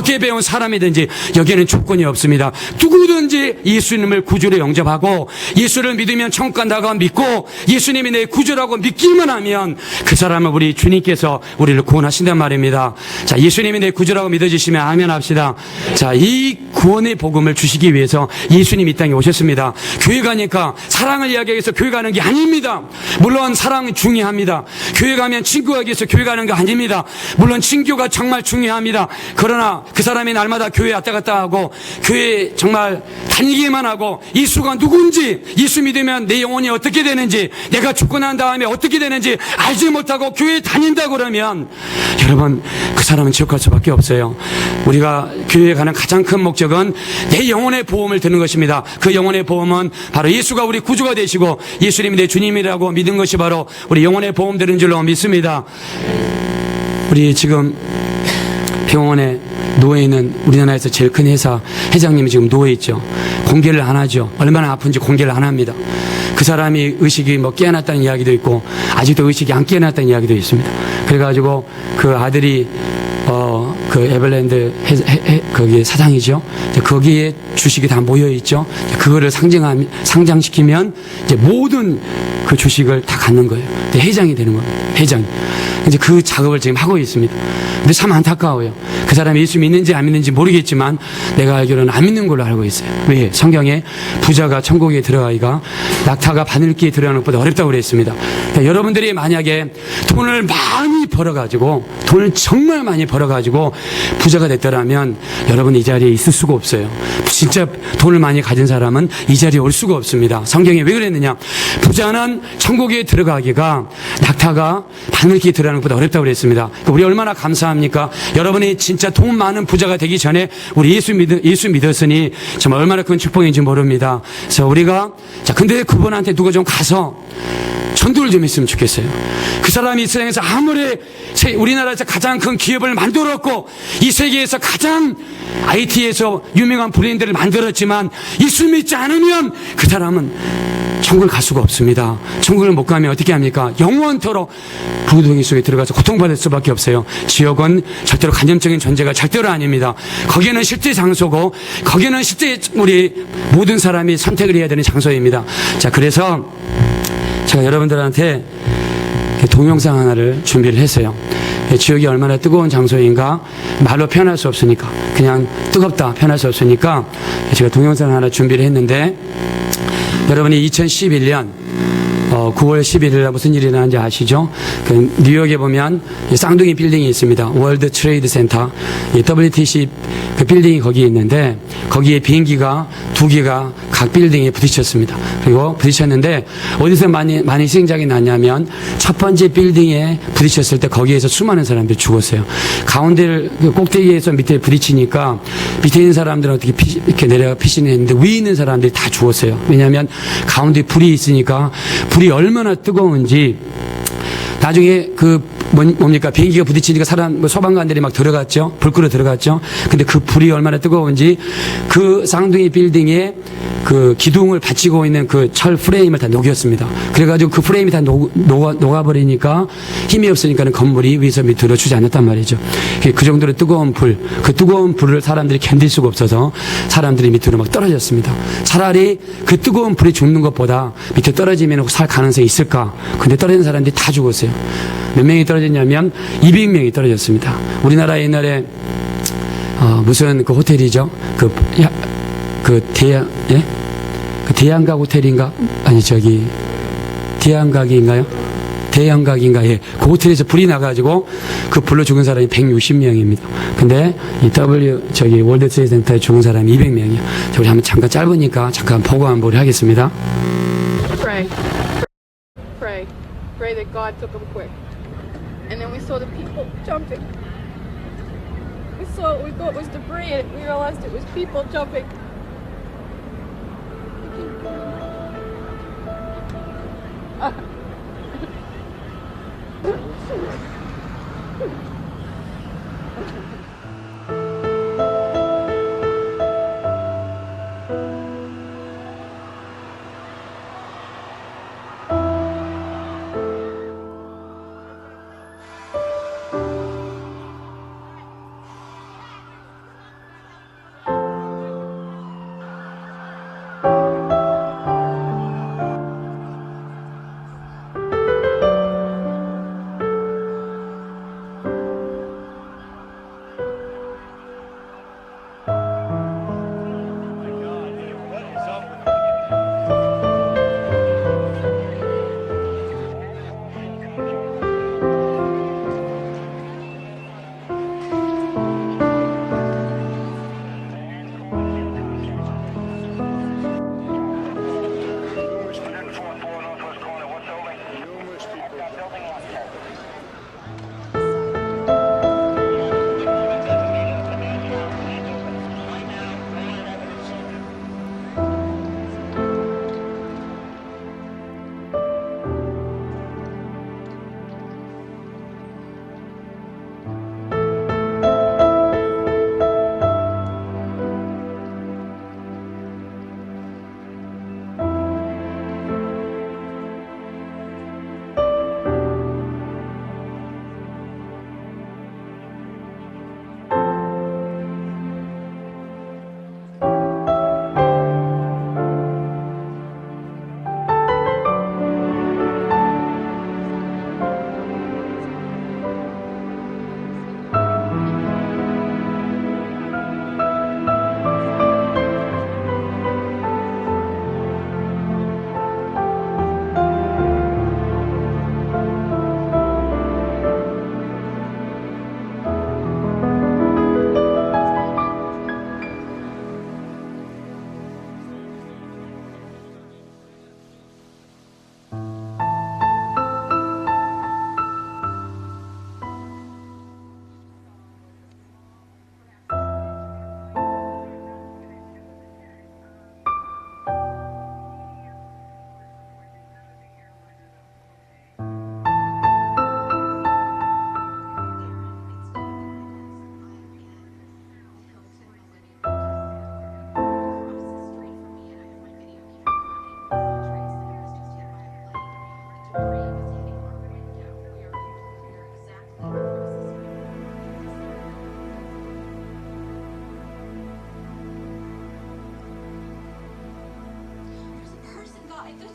어떻게 배운 사람이든지 여기에는 조건이 없습니다. 누구든지 예수님을 구주로 영접하고 예수를 믿으면 천국 간다고 믿고 예수님이 내 구주라고 믿기만 하면 그 사람은 우리 주님께서 우리를 구원하신단 말입니다. 자, 예수님이 내 구주라고 믿어주시면 아멘 합시다. 자, 이 구원의 복음을 주시기 위해서 예수님이 이 땅에 오셨습니다. 교회 가니까 사랑을 이야기하기 위해서 교회 가는 게 아닙니다. 물론 사랑은 중요합니다. 교회 가면 친구가 하기 위해서 교회 가는 거 아닙니다. 물론 친교가 정말 중요합니다. 그러나 그 사람이 날마다 교회 왔다 갔다 하고 교회 정말 다니기만 하고 예수가 누군지, 예수 믿으면 내 영혼이 어떻게 되는지, 내가 죽고 난 다음에 어떻게 되는지 알지 못하고 교회 다닌다 그러면 여러분, 그 사람은 지옥 갈 수밖에 없어요. 우리가 교회에 가는 가장 큰 목적은 내 영혼의 보험을 드는 것입니다. 그 영혼의 보험은 바로 예수가 우리 구주가 되시고 예수님이 내 주님이라고 믿는 것이 바로 우리 영혼의 보험 드는 줄로 믿습니다. 우리 지금 병원에 누워있는 우리나라에서 제일 큰 회사 회장님이 지금 누워있죠. 공개를 안 하죠. 얼마나 아픈지 공개를 안 합니다. 그 사람이 의식이 깨어났다는 이야기도 있고 아직도 의식이 안 깨어났다는 이야기도 있습니다. 그래가지고 그 아들이 그 에버랜드 거기에 사장이죠. 거기에 주식이 다 모여 있죠. 그거를 상장시키면 이제 모든 그 주식을 다 갖는 거예요. 회장이 되는 겁니다. 회장. 이제 그 작업을 지금 하고 있습니다. 근데 참 안타까워요. 그 사람이 예수 믿는지 안 믿는지 모르겠지만 내가 알기로는 안 믿는 걸로 알고 있어요. 왜? 성경에 부자가 천국에 들어가기가 낙타가 바늘기에 들어가는 것보다 어렵다고 그랬습니다. 그러니까 여러분들이 만약에 돈을 많이 벌어가지고 돈을 정말 많이 벌어가지고 부자가 됐더라면 여러분 이 자리에 있을 수가 없어요. 진짜 돈을 많이 가진 사람은 이 자리에 올 수가 없습니다. 성경에 왜 그랬느냐? 부자는 천국에 들어가기가 낙타가 바늘기에 들어가는 것보다 어렵다고 그랬습니다. 그러니까 우리 얼마나 감사합니까? 여러분이 진짜 돈 많은 부자가 되기 전에 우리 예수 믿었으니 정말 얼마나 큰 축복인지 모릅니다. 그래서 우리가 근데 그분한테 누가 좀 가서 전도를 좀 했으면 좋겠어요. 그 사람이 이 세상에서 아무리 우리나라에서 가장 큰 기업을 만들었고 이 세계에서 가장 IT에서 유명한 브랜드를 만들었지만 예수 믿지 않으면 그 사람은 천국을 갈 수가 없습니다. 천국을 못 가면 어떻게 합니까? 영원토록 부동의 속에 들어가서 고통받을 수밖에 없어요. 지옥은 절대로 간접적인 존재가 절대로 아닙니다. 거기는 실제 장소고 거기는 실제 우리 모든 사람이 선택을 해야 되는 장소입니다. 자, 그래서 제가 여러분들한테 동영상 하나를 준비를 했어요. 지옥이 얼마나 뜨거운 장소인가 말로 표현할 수 없으니까, 그냥 뜨겁다 표현할 수 없으니까 제가 동영상 하나 준비를 했는데, 여러분이 2011년 9월 11일 날 무슨 일이 일어나는지 아시죠? 그 뉴욕에 보면 쌍둥이 빌딩이 있습니다. 월드 트레이드 센터. WTC 그 빌딩이 거기에 있는데 거기에 비행기가 2개가 각 빌딩에 부딪혔습니다. 그리고 부딪혔는데 어디서 많이 희생자가 났냐면 첫 번째 빌딩에 부딪혔을 때 거기에서 수많은 사람들이 죽었어요. 가운데를 꼭대기에서 밑에 부딪히니까 밑에 있는 사람들은 어떻게 이렇게 내려가 피신했는데 위에 있는 사람들이 다 죽었어요. 왜냐하면 가운데 불이 있으니까 불이 얼마나 뜨거운지 나중에 뭡니까? 비행기가 부딪히니까 소방관들이 막 들어갔죠. 불 끄러 들어갔죠. 근데 그 불이 얼마나 뜨거운지 그 쌍둥이 빌딩에 그 기둥을 받치고 있는 그 철 프레임을 다 녹였습니다. 그래가지고 그 프레임이 다 녹아버리니까 힘이 없으니까는 건물이 위에서 밑으로 주지 않았단 말이죠. 그 정도로 뜨거운 그 뜨거운 불을 사람들이 견딜 수가 없어서 사람들이 밑으로 막 떨어졌습니다. 차라리 그 뜨거운 불에 죽는 것보다 밑에 떨어지면 살 가능성이 있을까? 근데 떨어진 사람들이 다 죽었어요. 몇 명이 떨어졌냐면 200명이 떨어졌습니다. 우리나라 옛날에 무슨 그 호텔이죠? 그 대양각 호텔인가? 아니 대양각인가요? 대양각인가? 예. 그 호텔에서 불이 나가지고 그 불로 죽은 사람이 160명입니다. 근데 이 월드 트레이드 센터에 죽은 사람이 200명이요. 우리 한번 잠깐 짧으니까 잠깐 보고 한번 하겠습니다. Pray that God took them quick. And then we saw the people jumping. We thought it was debris, and we realized it was people jumping.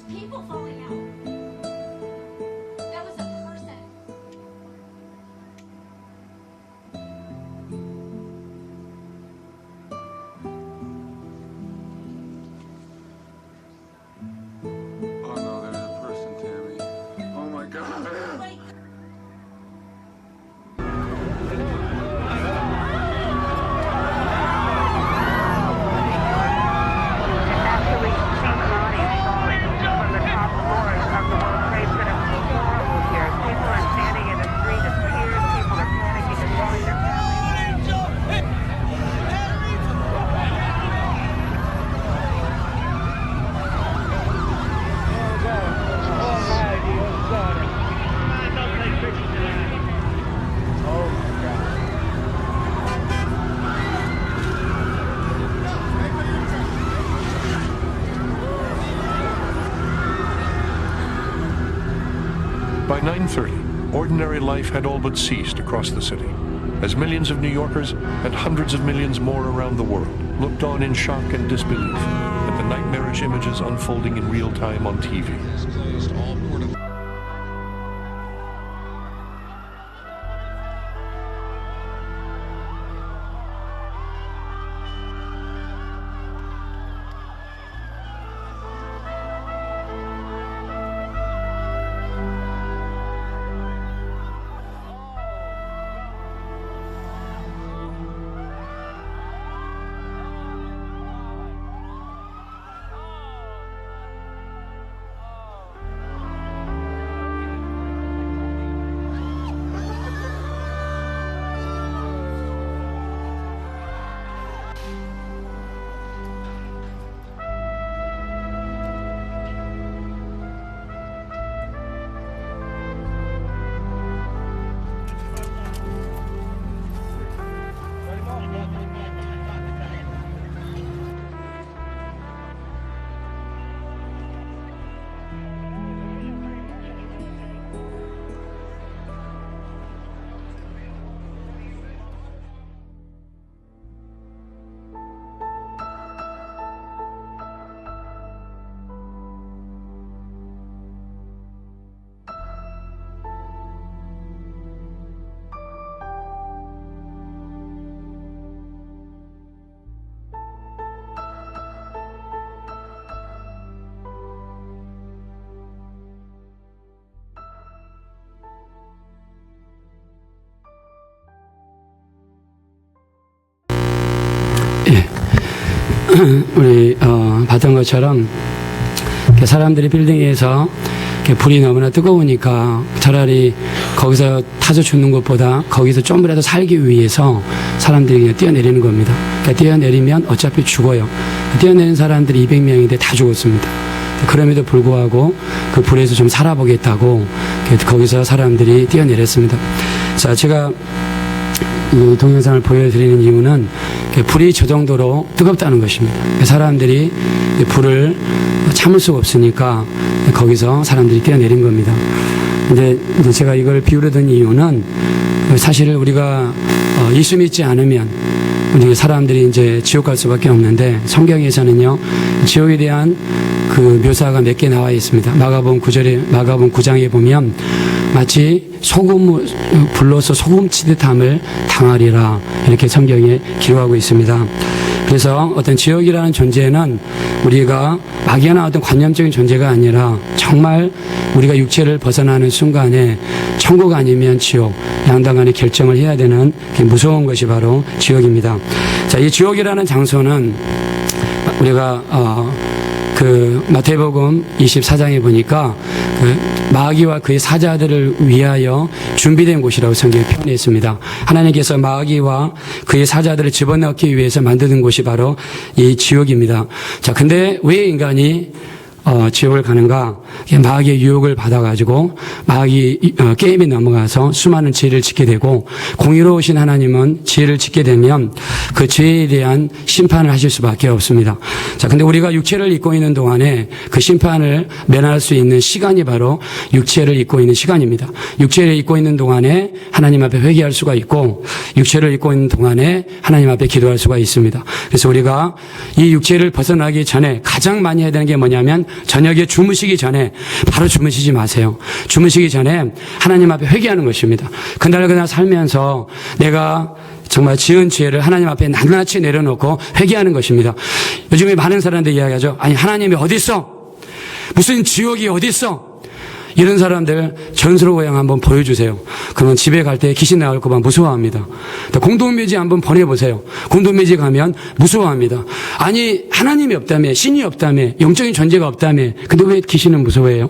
people falling out. That was a person. Oh no, there's a person, Tammy. Oh my God. Like, Actually, seen bodies falling from the top floors of the World Trade Center. It's horrible here. People are standing in the street in tears. People are panicking and calling their families. By 9:30, ordinary life had all but ceased across the city, as millions of New Yorkers and hundreds of millions more around the world looked on in shock and disbelief at the nightmarish images unfolding in real time on TV. 우리 봤던 것처럼 이렇게 사람들이 빌딩에서 이렇게 불이 너무나 뜨거우니까 차라리 거기서 타서 죽는 것보다 거기서 좀이라도 살기 위해서 사람들이 그냥 뛰어내리는 겁니다. 그러니까 뛰어내리면 어차피 죽어요. 뛰어내린 사람들이 200명인데 다 죽었습니다. 그럼에도 불구하고 그 불에서 좀 살아보겠다고 거기서 사람들이 뛰어내렸습니다. 자, 제가 이 동영상을 보여드리는 이유는 불이 저 정도로 뜨겁다는 것입니다. 사람들이 불을 참을 수가 없으니까 거기서 사람들이 뛰어내린 겁니다. 근데 이제 제가 이걸 비유로 든 이유는 사실 우리가 예수 믿지 않으면 우리 사람들이 이제 지옥 갈 수밖에 없는데 성경에서는요, 지옥에 대한 그 묘사가 몇 개 나와 있습니다. 마가복음 9장에 보면 마치 불로서 소금 치듯함을 당하리라 이렇게 성경에 기록하고 있습니다. 그래서 어떤 지옥이라는 존재는 우리가 막연한 어떤 관념적인 존재가 아니라 정말 우리가 육체를 벗어나는 순간에 천국 아니면 지옥, 양당간에 결정을 해야 되는 무서운 것이 바로 지옥입니다. 자, 이 지옥이라는 장소는 우리가 그 마태복음 24장에 보니까 그 마귀와 그의 사자들을 위하여 준비된 곳이라고 성경에 표현했습니다. 하나님께서 마귀와 그의 사자들을 집어넣기 위해서 만드는 곳이 바로 이 지옥입니다. 자, 근데 왜 인간이 지옥을 가는가? 마귀의 유혹을 받아가지고 마귀 게임에 넘어가서 수많은 죄를 짓게 되고, 공의로우신 하나님은 죄를 짓게 되면 그 죄에 대한 심판을 하실 수밖에 없습니다. 자, 근데 우리가 육체를 입고 있는 동안에 그 심판을 면할 수 있는 시간이 바로 육체를 입고 있는 시간입니다. 육체를 입고 있는 동안에 하나님 앞에 회개할 수가 있고, 육체를 입고 있는 동안에 하나님 앞에 기도할 수가 있습니다. 그래서 우리가 이 육체를 벗어나기 전에 가장 많이 해야 되는 게 뭐냐면 저녁에 주무시기 전에 바로 주무시지 마세요. 주무시기 전에 하나님 앞에 회개하는 것입니다. 그날 살면서 내가 정말 지은 죄를 하나님 앞에 낱낱이 내려놓고 회개하는 것입니다. 요즘에 많은 사람들이 이야기하죠. 아니, 하나님이 어디 있어? 무슨 지옥이 어디 있어? 이런 사람들 전설 고향 한번 보여주세요. 그러면 집에 갈 때 귀신 나올까 봐 무서워합니다. 또 공동묘지 한번 보내보세요. 공동묘지 가면 무서워합니다. 아니, 하나님이 없다며, 신이 없다며, 영적인 존재가 없다며, 근데 왜 귀신은 무서워해요?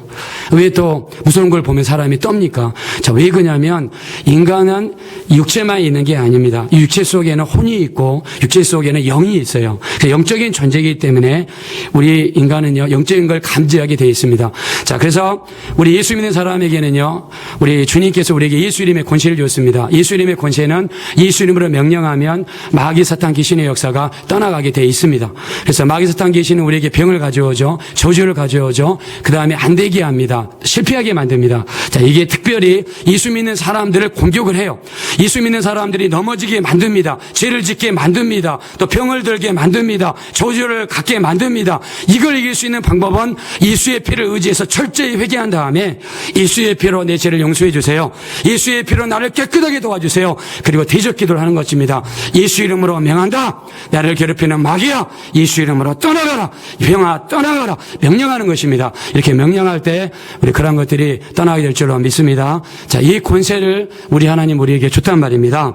왜 또 무서운 걸 보면 사람이 떱니까? 자, 왜 그러냐면 인간은 육체만 있는 게 아닙니다. 이 육체 속에는 혼이 있고 육체 속에는 영이 있어요. 영적인 존재이기 때문에 우리 인간은요, 영적인 걸 감지하게 되어 있습니다. 자, 그래서 우리 예수 믿는 사람에게는요, 우리 주님께서 우리에게 예수 이름의 권세를 줬습니다. 예수 이름의 권세는 예수 이름으로 명령하면 마귀 사탄 귀신의 역사가 떠나가게 되어 있습니다. 그래서 마귀 사탄 귀신은 우리에게 병을 가져오죠, 저주를 가져오죠, 그 다음에 안 되게 합니다. 실패하게 만듭니다. 자, 이게 특별히 예수 믿는 사람들을 공격을 해요. 예수 믿는 사람들이 넘어지게 만듭니다. 죄를 짓게 만듭니다. 또 병을 들게 만듭니다. 저주를 갖게 만듭니다. 이걸 이길 수 있는 방법은 예수의 피를 의지해서 철저히 회개한 다음에 예수의 피로 내 죄를 용서해 주세요. 예수의 피로 나를 깨끗하게 도와주세요. 그리고 대적 기도를 하는 것입니다. 예수 이름으로 명한다. 나를 괴롭히는 마귀야, 예수 이름으로 떠나가라. 병아 떠나가라. 명령하는 것입니다. 이렇게 명령할 때 우리 그런 것들이 떠나게 될 줄로 믿습니다. 자, 이 권세를 우리 하나님 우리에게 줬단 말입니다.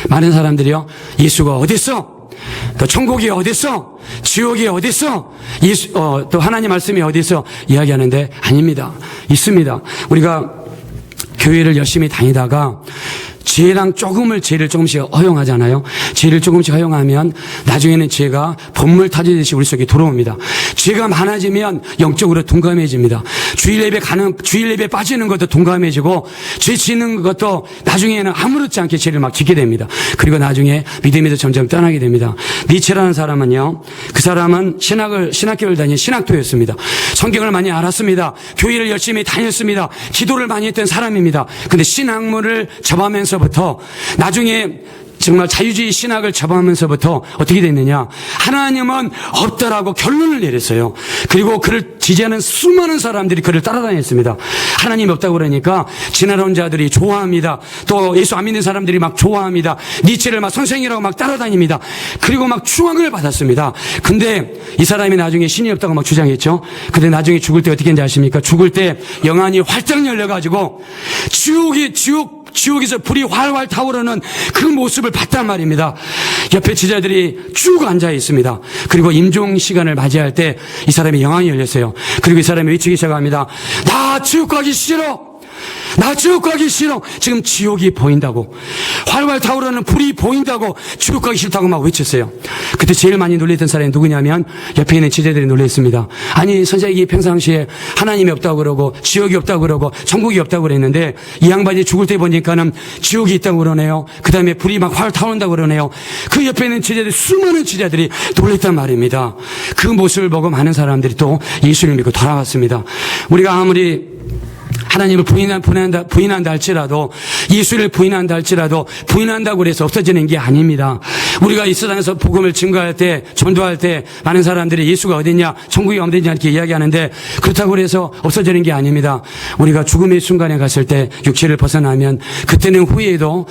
많은 사람들이요, 예수가 어디 있어? 또 천국이 어디 있어? 지옥이 어디 있어? 또 하나님 말씀이 어디 있어? 이야기하는데 아닙니다. 있습니다. 우리가 교회를 열심히 다니다가 죄를 조금씩 허용하잖아요. 죄를 조금씩 허용하면 나중에는 죄가 본물 타지듯이 우리 속에 들어옵니다. 죄가 많아지면 영적으로 둔감해집니다. 주일 예배 빠지는 것도 둔감해지고, 죄 짓는 것도 나중에는 아무렇지 않게 죄를 막 짓게 됩니다. 그리고 나중에 믿음에서 점점 떠나게 됩니다. 니체라는 사람은요, 그 사람은 신학교를 다닌 신학도였습니다. 성경을 많이 알았습니다. 교회를 열심히 다녔습니다. 기도를 많이 했던 사람입니다. 근데 신학문을 접하면서부터 나중에 정말 자유주의 신학을 접하면서부터 어떻게 됐느냐, 하나님은 없다라고 결론을 내렸어요. 그리고 그를 지지하는 수많은 사람들이 그를 따라다녔습니다. 하나님이 없다고 그러니까 진화론자들이 좋아합니다. 또 예수 안 믿는 사람들이 막 좋아합니다. 니체를 막 선생이라고 막 따라다닙니다. 그리고 막 추앙을 받았습니다. 근데 이 사람이 나중에 신이 없다고 막 주장했죠. 근데 나중에 죽을 때 어떻게 했는지 아십니까? 죽을 때 영안이 활짝 열려가지고 지옥에서 불이 활활 타오르는 그 모습을 봤단 말입니다. 옆에 제자들이 쭉 앉아 있습니다. 그리고 임종 시간을 맞이할 때 이 사람의 영안이 열렸어요. 그리고 이 사람이 외치기 시작합니다. 나 지옥 가기 싫어. 나 지옥 가기 싫어. 지금 지옥이 보인다고, 활활 타오르는 불이 보인다고, 지옥 가기 싫다고 막 외쳤어요. 그때 제일 많이 놀랬던 사람이 누구냐면 옆에 있는 제자들이 놀랬습니다. 아니, 선생님이 평상시에 하나님이 없다고 그러고 지옥이 없다고 그러고 천국이 없다고 그랬는데 이 양반이 죽을 때 보니까는 지옥이 있다고 그러네요. 그 다음에 불이 막 활 타오른다고 그러네요. 그 옆에 있는 제자들, 수많은 제자들이 놀랬단 말입니다. 그 모습을 보고 많은 사람들이 또 예수를 믿고 돌아왔습니다. 우리가 아무리 하나님을 부인한다 할지라도, 예수를 부인한다 할지라도, 부인한다고 해서 없어지는 게 아닙니다. 우리가 이 세상에서 복음을 증거할 때, 전도할 때 많은 사람들이 예수가 어딨냐, 천국이 어딨냐 이렇게 이야기하는데, 그렇다고 해서 없어지는 게 아닙니다. 우리가 죽음의 순간에 갔을 때 육체를 벗어나면 그때는 후회해도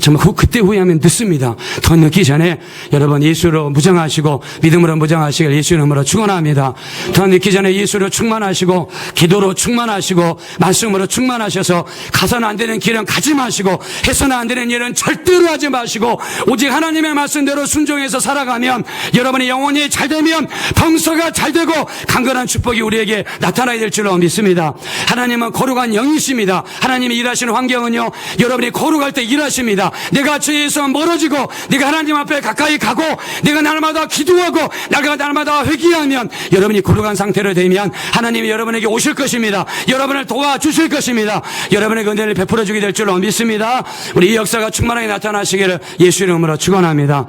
정말 그때 후회하면 늦습니다. 더 늦기 전에 여러분 예수로 무장하시고 믿음으로 무장하시길 예수 이름으로 축원합니다. 더 늦기 전에 예수로 충만하시고 기도로 충만하시고 말씀으로 충만하셔서 가서는 안 되는 길은 가지 마시고 해서는 안 되는 일은 절대로 하지 마시고 오직 하나님의 말씀대로 순종해서 살아가면 여러분의 영혼이 잘되면 범서가 잘되고 강건한 축복이 우리에게 나타나야 될 줄로 믿습니다. 하나님은 거룩한 영이십니다. 하나님이 일하시는 환경은요, 여러분이 거룩할 때 일하십니다. 내가 죄에서 멀어지고 내가 하나님 앞에 가까이 가고 내가 날마다 기도하고 내가 날마다 회개하면 여러분이 거룩한 상태로 되면 하나님이 여러분에게 오실 것입니다. 여러분을 도와주실 것입니다. 여러분에게 은혜를 베풀어주게 될 줄로 믿습니다. 우리 이 역사가 충만하게 나타나시기를 예수 이름으로 축원합니다.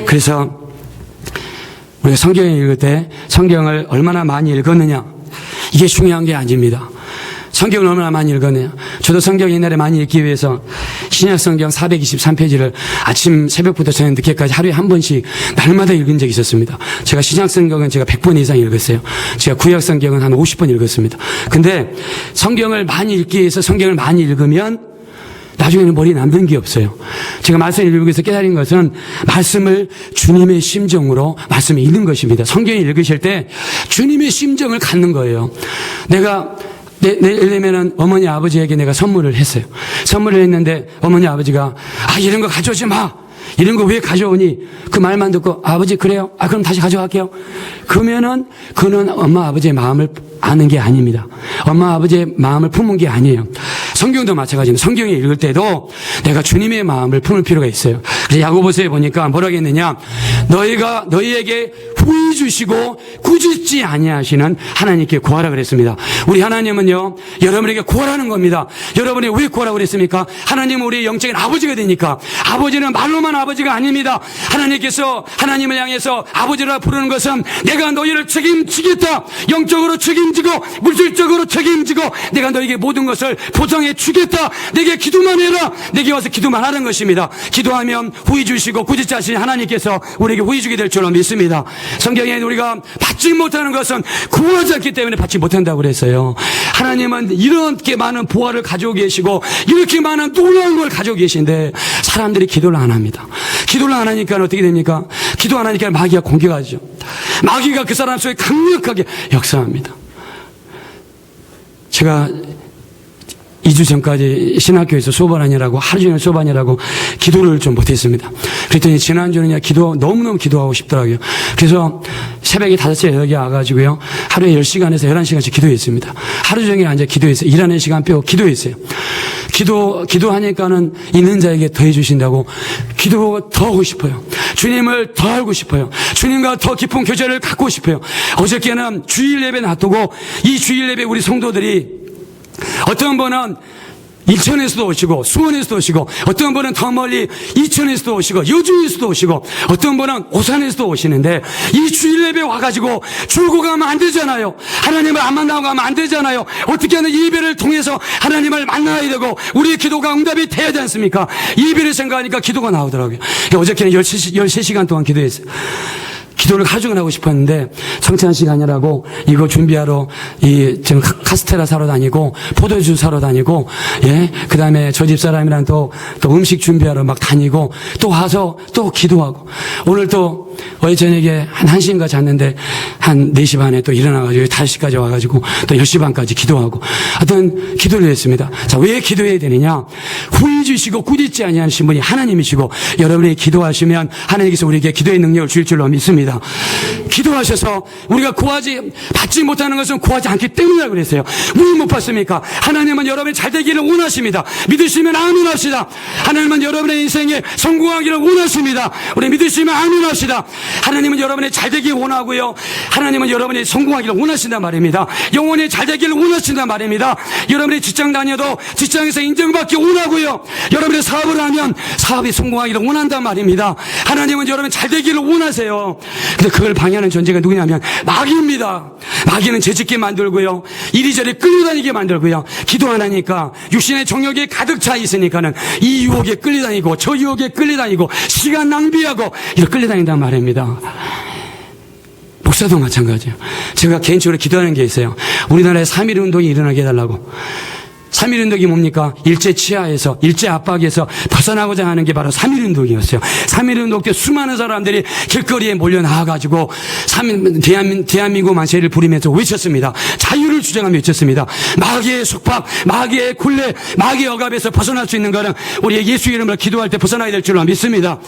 그래서 우리가 성경을 읽을 때 성경을 얼마나 많이 읽었느냐, 이게 중요한 게 아닙니다. 성경을 얼마나 많이 읽었네요. 저도 성경 옛날에 많이 읽기 위해서 신약 성경 423페이지를 아침 새벽부터 저녁 늦게까지 하루에 한 번씩 날마다 읽은 적이 있었습니다. 제가 신약 성경은 제가 100번 이상 읽었어요. 제가 구약 성경은 한 50번 읽었습니다. 근데 성경을 많이 읽기 위해서 성경을 많이 읽으면 나중에는 머리에 남는 게 없어요. 제가 말씀을 읽으면서 깨달은 것은 말씀을 주님의 심정으로 말씀을 읽는 것입니다. 성경을 읽으실 때 주님의 심정을 갖는 거예요. 내가 예를 들면은 어머니 아버지에게 내가 선물을 했어요. 선물을 했는데 어머니 아버지가 이런 거 가져오지 마. 이런 거 왜 가져오니? 그 말만 듣고 아버지 그래요? 그럼 다시 가져갈게요. 그러면은 그는 엄마 아버지의 마음을 아는 게 아닙니다. 엄마 아버지의 마음을 품은 게 아니에요. 성경도 마찬가지입니다. 성경을 읽을 때도 내가 주님의 마음을 품을 필요가 있어요. 그래서 야고보서에 보니까 뭐라고 했느냐? 너희에게 후히 주시고 꾸짖지 아니하시는 하나님께 구하라 그랬습니다. 우리 하나님은요, 여러분에게 구하라는 겁니다. 여러분이 왜 구하라고 그랬습니까? 하나님은 우리의 영적인 아버지가 되니까. 아버지는 말로만 아버지가 아닙니다. 하나님께서 하나님을 향해서 아버지라 부르는 것은 내가 너희를 책임지겠다. 영적으로 책임지고 물질적으로 책임지고 내가 너에게 모든 것을 보상해 주겠다. 내게 기도만 해라. 내게 와서 기도만 하는 것입니다. 기도하면 후히 주시고 꾸짖지 않으신 하나님께서 우리에게 후히 주게 될 줄로 믿습니다. 성경에 우리가 받지 못하는 것은 구하지 않기 때문에 받지 못한다고 그랬어요. 하나님은 이렇게 많은 보화를 가지고 계시고 이렇게 많은 놀라운 걸 가지고 계신데 사람들이 기도를 안 합니다. 기도를 안 하니까 어떻게 됩니까? 기도 안 하니까 마귀가 공격하죠. 마귀가 그 사람 속에 강력하게 역사합니다. 제가 2주 전까지 신학교에서 수업하느라고 하루 종일 수업하느라고 기도를 좀 못했습니다. 그랬더니 지난주는 너무너무 기도하고 싶더라고요. 그래서 새벽에 5시에 여기 와가지고요. 하루에 10시간에서 11시간씩 기도했습니다. 하루 종일 앉아 기도했어요. 일하는 시간 빼고 기도했어요. 기도하니까는 있는 자에게 더 해주신다고 기도 더 하고 싶어요. 주님을 더 알고 싶어요. 주님과 더 깊은 교제를 갖고 싶어요. 어저께는 주일 예배 놔두고 이 주일 예배 우리 성도들이 어떤 분은 일천에서도 오시고 수원에서도 오시고 어떤 분은 더 멀리 이천에서도 오시고 여주에서도 오시고 어떤 분은 오산에서도 오시는데 이 주일 예배 와가지고 줄고 가면 안 되잖아요. 하나님을 안 만나고 가면 안 되잖아요. 어떻게 하는 예배를 통해서 하나님을 만나야 되고 우리의 기도가 응답이 돼야 되지 않습니까? 예배를 생각하니까 기도가 나오더라고요. 어저께는 13시간 동안 기도했어요. 기도를 가중을 하고 싶었는데 청찬 시간이라고 이거 준비하러 지금 카스테라 사러 다니고 포도주 사러 다니고 그 다음에 저 집 사람이랑 또 음식 준비하러 막 다니고 또 와서 또 기도하고 오늘 또 어제 저녁에 한 1시인가 잤는데 한 4시 반에 또 일어나가지고 5시까지 와가지고 또 10시 반까지 기도하고 하여튼 기도를 했습니다. 자, 왜 기도해야 되느냐? 후히 주시고 꾸짖지 아니하신 분이 하나님이시고 여러분이 기도하시면 하나님께서 우리에게 기도의 능력을 주실 줄로 믿습니다. 기도하셔서 우리가 받지 못하는 것은 구하지 않기 때문이라고 그랬어요. 왜 못 받습니까? 하나님은 여러분이 잘 되기를 원하십니다. 믿으시면 아멘 합시다. 하나님은 여러분의 인생에 성공하기를 원하십니다. 우리 믿으시면 아멘 합시다. 하나님은 여러분이 잘 되기를 원하고요. 하나님은 여러분이 성공하기를 원하신단 말입니다. 영원히 잘 되기를 원하신단 말입니다. 여러분이 직장 다녀도 직장에서 인정받기 원하고요. 여러분이 사업을 하면 사업이 성공하기를 원한단 말입니다. 하나님은 여러분 잘 되기를 원하세요. 근데 그걸 방해하는 존재가 누구냐면 마귀입니다. 마귀는 죄짓게 만들고요. 이리저리 끌려다니게 만들고요. 기도 안 하니까 육신의 정욕에 가득 차 있으니까는 이 유혹에 끌려다니고 저 유혹에 끌려다니고 시간 낭비하고 이렇게 끌려다닌단 말입니다. 목사도 마찬가지예요. 제가 개인적으로 기도하는 게 있어요. 우리나라에 3.1 운동이 일어나게 해달라고. 3.1 운동이 뭡니까? 일제 치하에서, 일제 압박에서 벗어나고자 하는 게 바로 3.1 운동이었어요. 3.1 운동 때 수많은 사람들이 길거리에 몰려 나와가지고 대한민국 만세를 부리면서 외쳤습니다. 자유를 주장하며 외쳤습니다. 마귀의 속박, 마귀의 굴레, 마귀의 억압에서 벗어날 수 있는 것은 우리의 예수 이름으로 기도할 때 벗어나야 될 줄로 믿습니다.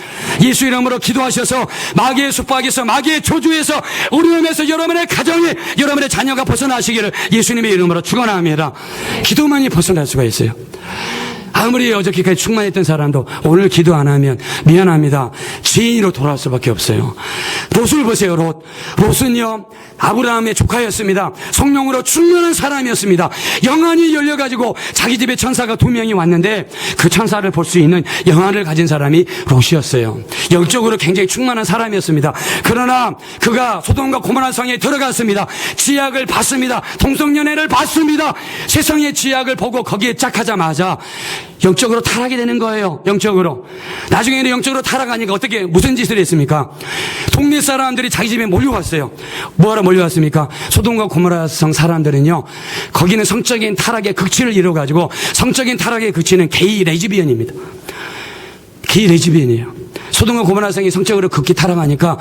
예수 이름으로 기도하셔서 마귀의 속박에서, 마귀의 조주에서, 어려움에서 여러분의 가정이, 여러분의 자녀가 벗어나시기를 예수님의 이름으로 축원합니다. 기도만이 벗어날 수가 있어요. 아무리 어저께까지 충만했던 사람도 오늘 기도 안 하면 미안합니다. 죄인으로 돌아올 수밖에 없어요. 롯을 보세요. 롯은요 아브라함의 조카였습니다. 성령으로 충만한 사람이었습니다. 영안이 열려가지고 자기 집에 천사가 2명이 왔는데 그 천사를 볼 수 있는 영안을 가진 사람이 롯이었어요. 영적으로 굉장히 충만한 사람이었습니다. 그러나 그가 소돔과 고모라 성에 들어갔습니다. 지약을 받습니다. 동성연애를 받습니다. 세상의 지약을 보고 거기에 짝하자마자 영적으로 타락이 되는 거예요. 영적으로. 나중에는 영적으로 타락하니까 어떻게 무슨 짓을 했습니까? 동네 사람들이 자기 집에 몰려왔어요. 뭐하러 몰려왔습니까? 소돔과 고모라 성 사람들은요 거기는 성적인 타락의 극치를 이뤄가지고 성적인 타락의 극치는 게이 레즈비언입니다. 게이 레즈비언이에요. 소돔과 고모라 성이 성적으로 극히 타락하니까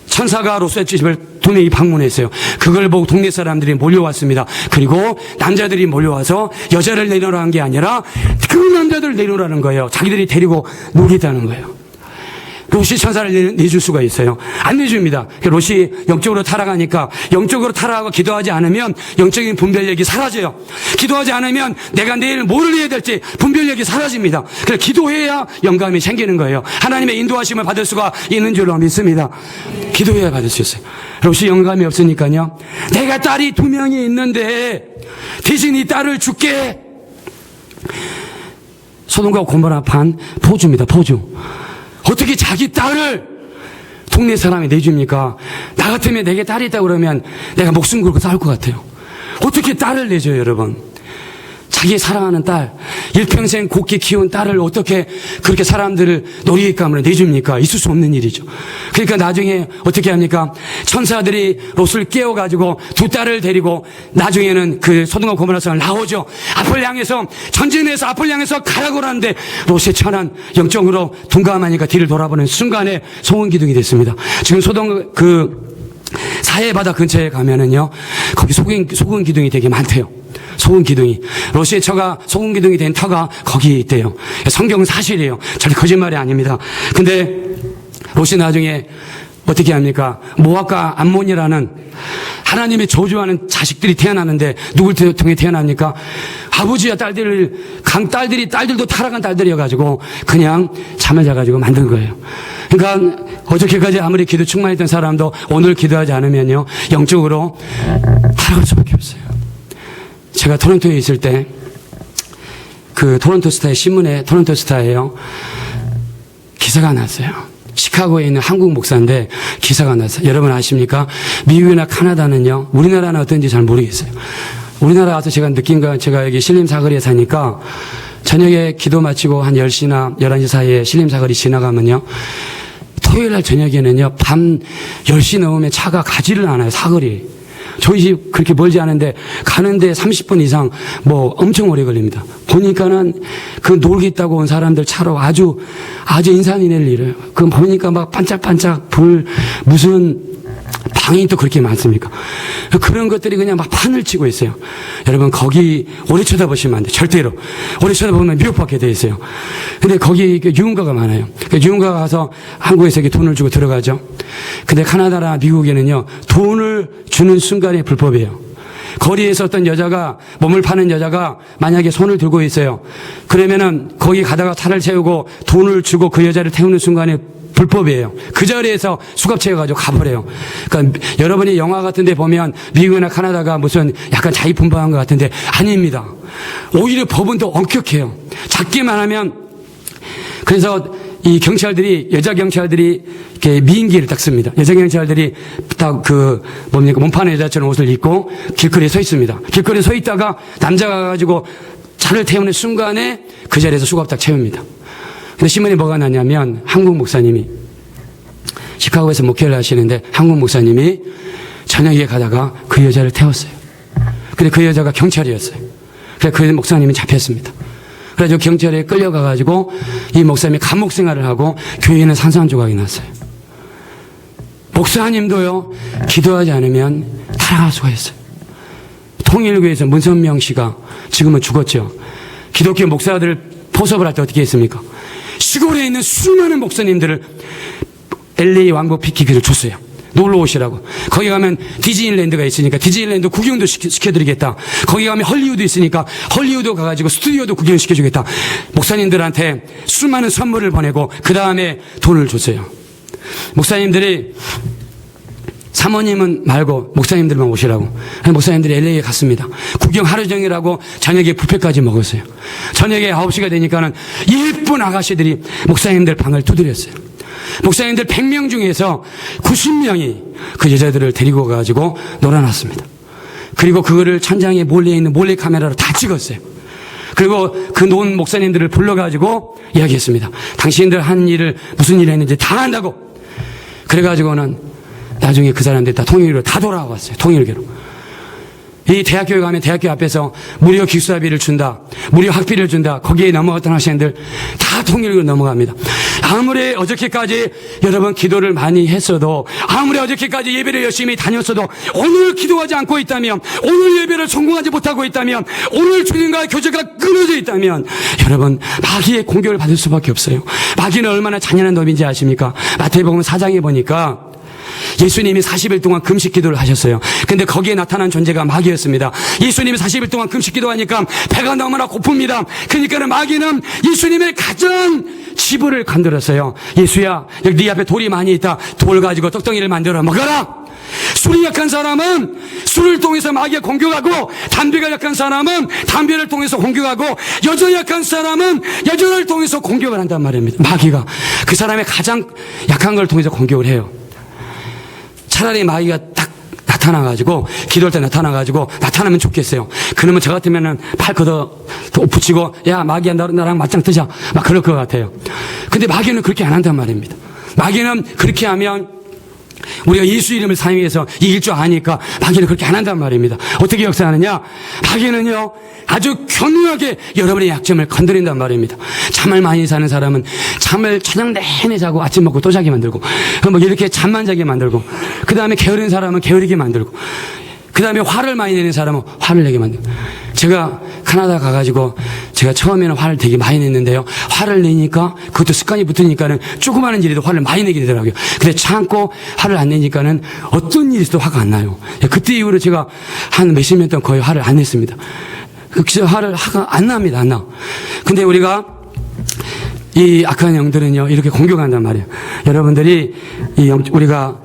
천사가 롯의 집을 2명이 방문했어요. 그걸 보고 동네 사람들이 몰려왔습니다. 그리고 남자들이 몰려와서 여자를 내놓으라는 게 아니라 그 남자들을 내놓으라는 거예요. 자기들이 데리고 놀겠다는 거예요. 롯이 천사를 내줄 수가 있어요. 안 내줍니다. 롯이 영적으로 타락하니까 영적으로 타락하고 기도하지 않으면 영적인 분별력이 사라져요. 기도하지 않으면 내가 내일 뭐를 해야 될지 분별력이 사라집니다. 그래서 기도해야 영감이 생기는 거예요. 하나님의 인도하심을 받을 수가 있는 줄로 믿습니다. 기도해야 받을 수 있어요. 롯이 영감이 없으니까요. 내가 딸이 2명이 있는데 대신 이 딸을 줄게. 소돔과 고모라 판 포주입니다. 포주. 어떻게 자기 딸을 동네 사람이 내줍니까? 나 같으면 내게 딸이 있다고 그러면 내가 목숨 걸고 싸울 것 같아요. 어떻게 딸을 내줘요, 여러분? 자기 사랑하는 딸, 일평생 곱게 키운 딸을 어떻게 그렇게 사람들을 놀이감으로 내줍니까? 있을 수 없는 일이죠. 그러니까 나중에 어떻게 합니까? 천사들이 롯을 깨워가지고 2 딸을 데리고 나중에는 그 소돔과 고모라 성을 나오죠. 앞을 향해서 전진해서 앞을 향해서 가라고 하는데 롯의 천한 영적으로 둔감하니까 뒤를 돌아보는 순간에 소원기둥이 됐습니다. 지금 소돔 사해 바다 근처에 가면은요 거기 소금 기둥이 되게 많대요. 소금 기둥이. 롯의 처가 소금 기둥이 된 터가 거기 있대요. 성경은 사실이에요. 절대 거짓말이 아닙니다. 근데 롯이 나중에 어떻게 합니까? 모압과 암몬이라는 하나님의 저주하는 자식들이 태어나는데 누굴 통해 태어납니까? 아버지와 딸들도 타락한 딸들이어가지고 그냥 잠을 자가지고 만든 거예요. 그러니까 어저께까지 아무리 기도 충만했던 사람도 오늘 기도하지 않으면요 영적으로 타락할 수밖에 없어요. 제가 토론토에 있을 때 그 토론토 스타의 신문에 토론토 스타예요. 기사가 났어요. 시카고에 있는 한국 목사인데 기사가 났어요. 여러분 아십니까? 미국이나 카나다는요. 우리나라는 어떤지 잘 모르겠어요. 우리나라 와서 제가 느낀 건 제가 여기 신림사거리에 사니까 저녁에 기도 마치고 한 10시나 11시 사이에 신림사거리 지나가면요. 토요일날 저녁에는요. 밤 10시 넘으면 차가 가지를 않아요. 사거리. 저희 집 그렇게 멀지 않은데 가는데 30분 이상 뭐 엄청 오래 걸립니다. 보니까는 그 놀겠다고 온 사람들 차로 아주 인산인해를 잃어요. 그 보니까 막 반짝반짝 불 무슨 방이 또 그렇게 많습니까? 그런 것들이 그냥 막 판을 치고 있어요. 여러분 거기 오래 쳐다보시면 안 돼요. 절대로. 오래 쳐다보면 미혹받게 돼 있어요. 근데 거기 유흥가가 많아요. 유흥가 가서 한국에서 이렇게 돈을 주고 들어가죠. 근데 카나다나 미국에는요 돈을 주는 순간이 불법이에요. 거리에서 어떤 여자가 몸을 파는 여자가 만약에 손을 들고 있어요. 그러면은 거기 가다가 차를 세우고 돈을 주고 그 여자를 태우는 순간에 불법이에요. 그 자리에서 수갑 채워가지고 가버려요. 그러니까 여러분이 영화 같은 데 보면 미국이나 카나다가 무슨 약간 자유분방한 것 같은데 아닙니다. 오히려 법은 더 엄격해요. 작게만 하면 그래서 이 경찰들이 여자 경찰들이 이렇게 미인기를 딱 씁니다. 여자 경찰들이 딱 몸 파는 여자처럼 옷을 입고 길거리에 서 있습니다. 길거리에 서 있다가 남자가 가지고 차를 태우는 순간에 그 자리에서 수갑 딱 채웁니다. 근데 신문에 뭐가 나냐면 한국 목사님이 시카고에서 목회를 하시는데 한국 목사님이 저녁에 가다가 그 여자를 태웠어요. 근데 그 여자가 경찰이었어요. 그래서 그 목사님이 잡혔습니다. 그래서 경찰에 끌려가가지고 이 목사님이 감옥 생활을 하고 교회에는 산산조각이 났어요. 목사님도요 기도하지 않으면 타락할 수가 있어요. 통일교에서 문선명 씨가 지금은 죽었죠. 기독교 목사들을 포섭을 할 때 어떻게 했습니까? 시골에 있는 수많은 목사님들을 LA 왕복 PK를 줬어요. 놀러 오시라고. 거기 가면 디즈니랜드가 있으니까 디즈니랜드 구경도 시켜드리겠다. 거기 가면 헐리우드 있으니까 헐리우드 가가지고 스튜디오도 구경시켜주겠다. 목사님들한테 수많은 선물을 보내고 그 다음에 돈을 줬어요. 목사님들이 사모님은 말고 목사님들만 오시라고. 목사님들이 LA에 갔습니다. 구경 하루 종일 하고 저녁에 뷔페까지 먹었어요. 저녁에 9시가 되니까는 예쁜 아가씨들이 목사님들 방을 두드렸어요. 목사님들 100명 중에서 90명이 그 여자들을 데리고 가가지고 놀아놨습니다. 그리고 그거를 천장에 몰래 있는 몰래 카메라로 다 찍었어요. 그리고 그 논 목사님들을 불러가지고 이야기했습니다. 당신들 한 일을 무슨 일을 했는지 다 안다고. 그래가지고는 나중에 그 사람들이 다 통일교로 다 돌아왔어요. 통일교로. 이 대학교에 가면 대학교 앞에서 무료 기숙사비를 준다, 무료 학비를 준다. 거기에 넘어갔던 학생들 다 통일교로 넘어갑니다. 아무리 어저께까지 여러분 기도를 많이 했어도, 아무리 어저께까지 예배를 열심히 다녔어도, 오늘 기도하지 않고 있다면, 오늘 예배를 성공하지 못하고 있다면, 오늘 주님과의 교제가 끊어져 있다면, 여러분 마귀의 공격을 받을 수밖에 없어요. 마귀는 얼마나 잔인한 놈인지 아십니까? 마태복음 4장에 보니까 예수님이 40일 동안 금식 기도를 하셨어요. 근데 거기에 나타난 존재가 마귀였습니다. 예수님이 40일 동안 금식 기도하니까 배가 너무나 고픕니다. 그러니까 마귀는 예수님의 가장 치부를 건드렸어요. 예수야, 여기 네 앞에 돌이 많이 있다. 돌 가지고 떡덩이를 만들어 먹어라. 술이 약한 사람은 술을 통해서 마귀에 공격하고, 담배가 약한 사람은 담배를 통해서 공격하고, 여자 약한 사람은 여자를 통해서 공격을 한단 말입니다. 마귀가 그 사람의 가장 약한 걸 통해서 공격을 해요. 차라리 마귀가 딱 나타나가지고, 기도할 때 나타나면 좋겠어요. 그러면 저 같으면은 팔 걷어 붙이고, 야, 마귀야, 나랑 맞짱 뜨자. 막 그럴 것 같아요. 근데 마귀는 그렇게 안 한단 말입니다. 마귀는 그렇게 하면 우리가 예수 이름을 사용해서 이길 줄 아니까 마귀는 그렇게 안 한단 말입니다. 어떻게 역사하느냐? 마귀는요, 아주 교묘하게 여러분의 약점을 건드린단 말입니다. 잠을 많이 자는 사람은 잠을 저녁 내내 자고 아침 먹고 또 자게 만들고, 뭐 이렇게 잠만 자게 만들고, 그 다음에 게으른 사람은 게으르게 만들고, 그 다음에 화를 많이 내는 사람은 화를 내게 만들고. 제가 캐나다 가가지고 제가 처음에는 화를 되게 많이 냈는데요, 화를 내니까 그것도 습관이 붙으니까는 조그마한 일에도 화를 많이 내게 되더라고요. 근데 참고 화를 안 내니까는 어떤 일이 있어도 화가 안 나요. 그때 이후로 제가 한 몇십 년 동안 거의 화를 안 냈습니다. 화가 안 납니다. 안 나. 근데 우리가 이 악한 영들은요, 이렇게 공격한단 말이에요. 여러분들이 우리가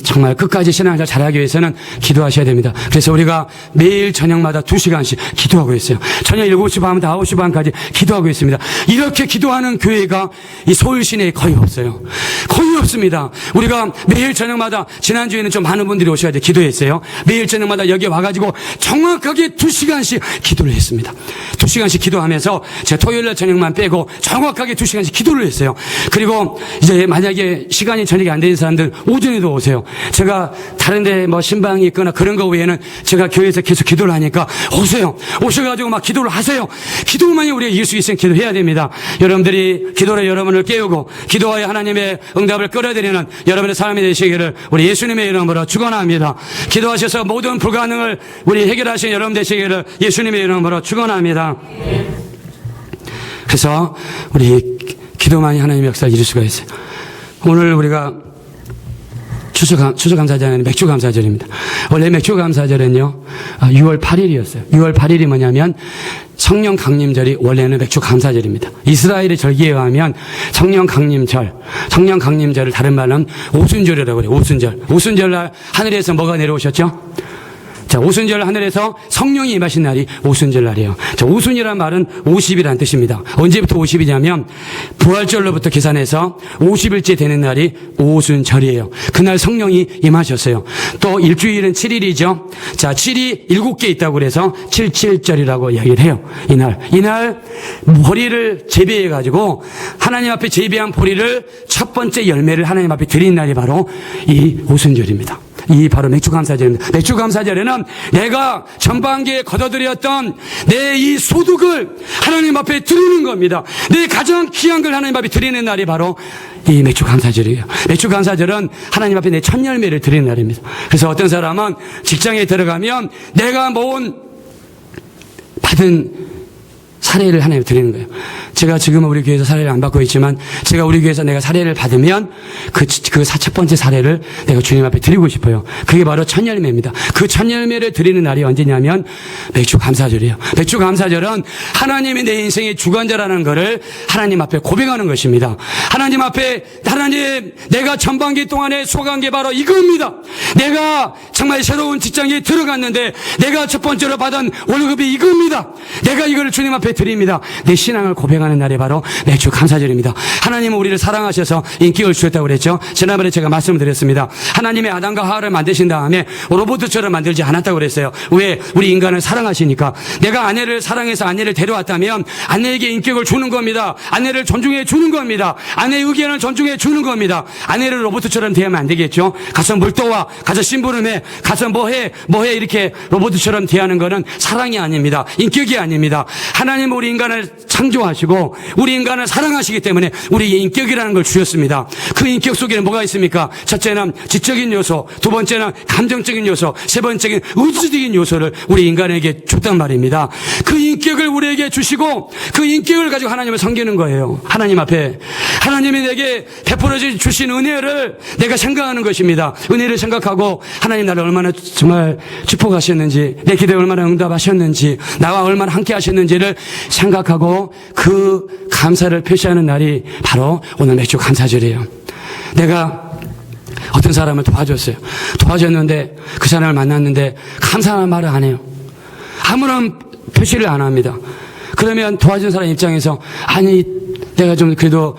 정말 끝까지 신앙을 잘하기 위해서는 기도하셔야 됩니다. 그래서 우리가 매일 저녁마다 2시간씩 기도하고 있어요. 저녁 7시 반부터 9시 반까지 기도하고 있습니다. 이렇게 기도하는 교회가 이 서울 시내에 거의 없어요. 거의 없습니다. 우리가 매일 저녁마다, 지난주에는 좀 많은 분들이 오셔야 기도했어요. 매일 저녁마다 여기 와가지고 정확하게 2시간씩 기도를 했습니다. 2시간씩 기도하면서 제가 토요일날 저녁만 빼고 정확하게 2시간씩 기도를 했어요. 그리고 이제 만약에 시간이 저녁에 안 되는 사람들 오전에도 오세요. 제가 다른데 뭐 신방이 있거나 그런 거 외에는 제가 교회에서 계속 기도를 하니까 오세요. 오셔가지고 막 기도를 하세요. 기도만이 우리가 이길 수 있으면 기도해야 됩니다. 여러분들이 기도로 여러분을 깨우고 기도하여 하나님의 응답을 끌어들이는 여러분의 삶이 되시기를 우리 예수님의 이름으로 축원합니다. 기도하셔서 모든 불가능을 우리 해결하신 여러분 되시기를 예수님의 이름으로 축원합니다. 그래서 우리 기도만이 하나님의 역사를 이룰 수가 있어요. 오늘 우리가 추수감사절은 맥주감사절입니다. 원래 맥주감사절은요, 6월 8일이었어요. 6월 8일이 뭐냐면 성령 강림절이 원래는 맥주감사절입니다. 이스라엘의 절기에 의하면 성령 강림절을 다른 말로는 오순절이라고 그래요. 오순절날 하늘에서 뭐가 내려오셨죠? 자, 오순절 하늘에서 성령이 임하신 날이 오순절날이에요. 자, 오순이란 말은 50이라는 뜻입니다. 언제부터 50이냐면 부활절로부터 계산해서 50일째 되는 날이 오순절이에요. 그날 성령이 임하셨어요. 또 일주일은 7일이죠. 자, 7이 7개 있다고 그래서 77절이라고 이야기를 해요. 이날 보리를 재배해가지고 하나님 앞에 재배한 보리를 첫 번째 열매를 하나님 앞에 드린 날이 바로 이 오순절입니다. 이 바로 맥주감사절입니다. 맥주감사절에는 내가 전반기에 거둬들였던 내 이 소득을 하나님 앞에 드리는 겁니다. 내 가장 귀한 걸 하나님 앞에 드리는 날이 바로 이 맥주감사절이에요. 맥주감사절은 하나님 앞에 내 첫 열매를 드리는 날입니다. 그래서 어떤 사람은 직장에 들어가면 내가 받은 사례를 하나님 드리는 거예요. 제가 지금은 우리 교회에서 사례를 안 받고 있지만 제가 우리 교회에서 내가 사례를 받으면 그 첫 번째 사례를 내가 주님 앞에 드리고 싶어요. 그게 바로 첫 열매입니다. 그 첫 열매를 드리는 날이 언제냐면 맥주 감사절이에요. 맥주 감사절은 하나님이 내 인생의 주관자라는 것을 하나님 앞에 고백하는 것입니다. 하나님 앞에 하나님 내가 전반기 동안에 소간 게 바로 이겁니다. 내가 정말 새로운 직장에 들어갔는데 내가 첫 번째로 받은 월급이 이겁니다. 내가 이걸 주님 앞에 드립니다. 내 신앙을 고백하는 날이 바로 맥주 감사절입니다. 하나님은 우리를 사랑하셔서 인격을 주셨다고 그랬죠. 지난번에 제가 말씀을 드렸습니다. 하나님의 아담과 하와를 만드신 다음에 로봇처럼 만들지 않았다고 그랬어요. 왜? 우리 인간을 사랑하시니까. 내가 아내를 사랑해서 아내를 데려왔다면 아내에게 인격을 주는 겁니다. 아내를 존중해 주는 겁니다. 아내의 의견을 존중해 주는 겁니다. 아내를 로봇처럼 대하면 안 되겠죠. 가서 물 떠와, 가서 심부름해, 가서 뭐해 이렇게 로봇처럼 대하는 거는 사랑이 아닙니다. 인격이 아닙니다. 하나님은 우리 인간을 창조하시고 우리 인간을 사랑하시기 때문에 우리의 인격이라는 걸 주셨습니다. 그 인격 속에는 뭐가 있습니까? 첫째는 지적인 요소, 두 번째는 감정적인 요소, 세 번째는 의지적인 요소를 우리 인간에게 줬단 말입니다. 그 인격을 우리에게 주시고 그 인격을 가지고 하나님을 섬기는 거예요. 하나님 앞에 하나님이 내게 베풀어 주신 은혜를 내가 생각하는 것입니다. 은혜를 생각하고 하나님 나를 얼마나 정말 축복하셨는지, 내 기도에 얼마나 응답하셨는지, 나와 얼마나 함께 하셨는지를 생각하고 그 감사를 표시하는 날이 바로 오늘 맥주 감사절이에요. 내가 어떤 사람을 도와줬어요. 도와줬는데 그 사람을 만났는데 감사하는 말을 안 해요. 아무런 표시를 안 합니다. 그러면 도와준 사람 입장에서 아니 내가 좀 그래도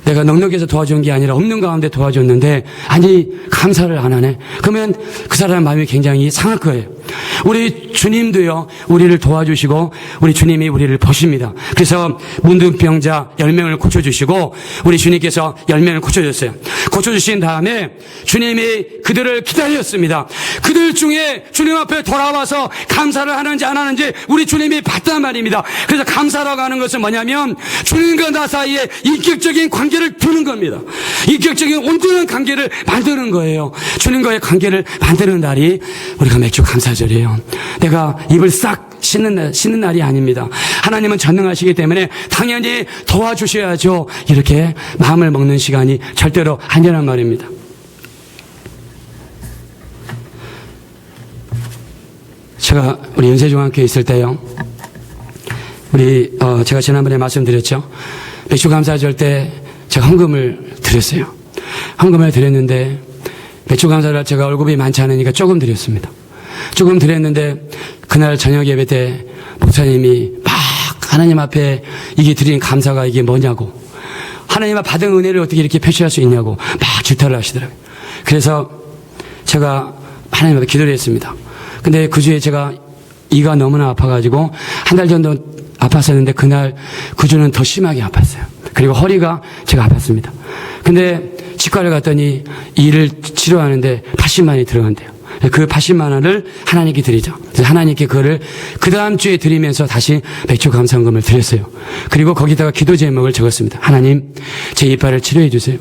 내가 넉넉해서 도와준 게 아니라 없는 가운데 도와줬는데 아니 감사를 안 하네. 그러면 그 사람의 마음이 굉장히 상할 거예요. 우리 주님도요 우리를 도와주시고 우리 주님이 우리를 보십니다. 그래서 문둥병자 10명을 고쳐주시고 우리 주님께서 10명을 고쳐줬어요. 고쳐주신 다음에 주님이 그들을 기다렸습니다. 그들 중에 주님 앞에 돌아와서 감사를 하는지 안 하는지 우리 주님이 봤단 말입니다. 그래서 감사라고 하는 것은 뭐냐면 주님과 나 사이에 인격적인 관계를 두는 겁니다. 인격적인 온전한 관계를 만드는 거예요. 주님과의 관계를 만드는 날이 우리가 맥주 감사절이에요. 내가 입을 싹 씻는 날이 아닙니다. 하나님은 전능하시기 때문에 당연히 도와주셔야죠. 이렇게 마음을 먹는 시간이 절대로 아니란 말입니다. 제가 우리 연세중앙교회 있을 때요. 제가 지난번에 말씀드렸죠. 맥주 감사절 때 제가 헌금을 드렸어요. 헌금을 드렸는데 맥주 감사를 제가 월급이 많지 않으니까 조금 드렸습니다. 조금 드렸는데 그날 저녁 예배 때 목사님이 막 하나님 앞에 이게 드린 감사가 이게 뭐냐고, 하나님 앞에 받은 은혜를 어떻게 이렇게 표시할 수 있냐고 막 질타를 하시더라고요. 그래서 제가 하나님 앞에 기도를 했습니다. 근데 그 주에 제가 이가 너무나 아파가지고 한 달 정도 아팠었는데 그날 그 주는 더 심하게 아팠어요. 그리고 허리가 제가 아팠습니다. 근데 치과를 갔더니 이를 치료하는데 80만 원이 들어간대요. 그 80만 원을 하나님께 드리죠. 그래서 하나님께 그거를 그 다음 주에 드리면서 다시 맥주 감사헌금을 드렸어요. 그리고 거기다가 기도 제목을 적었습니다. 하나님, 제 이빨을 치료해 주세요.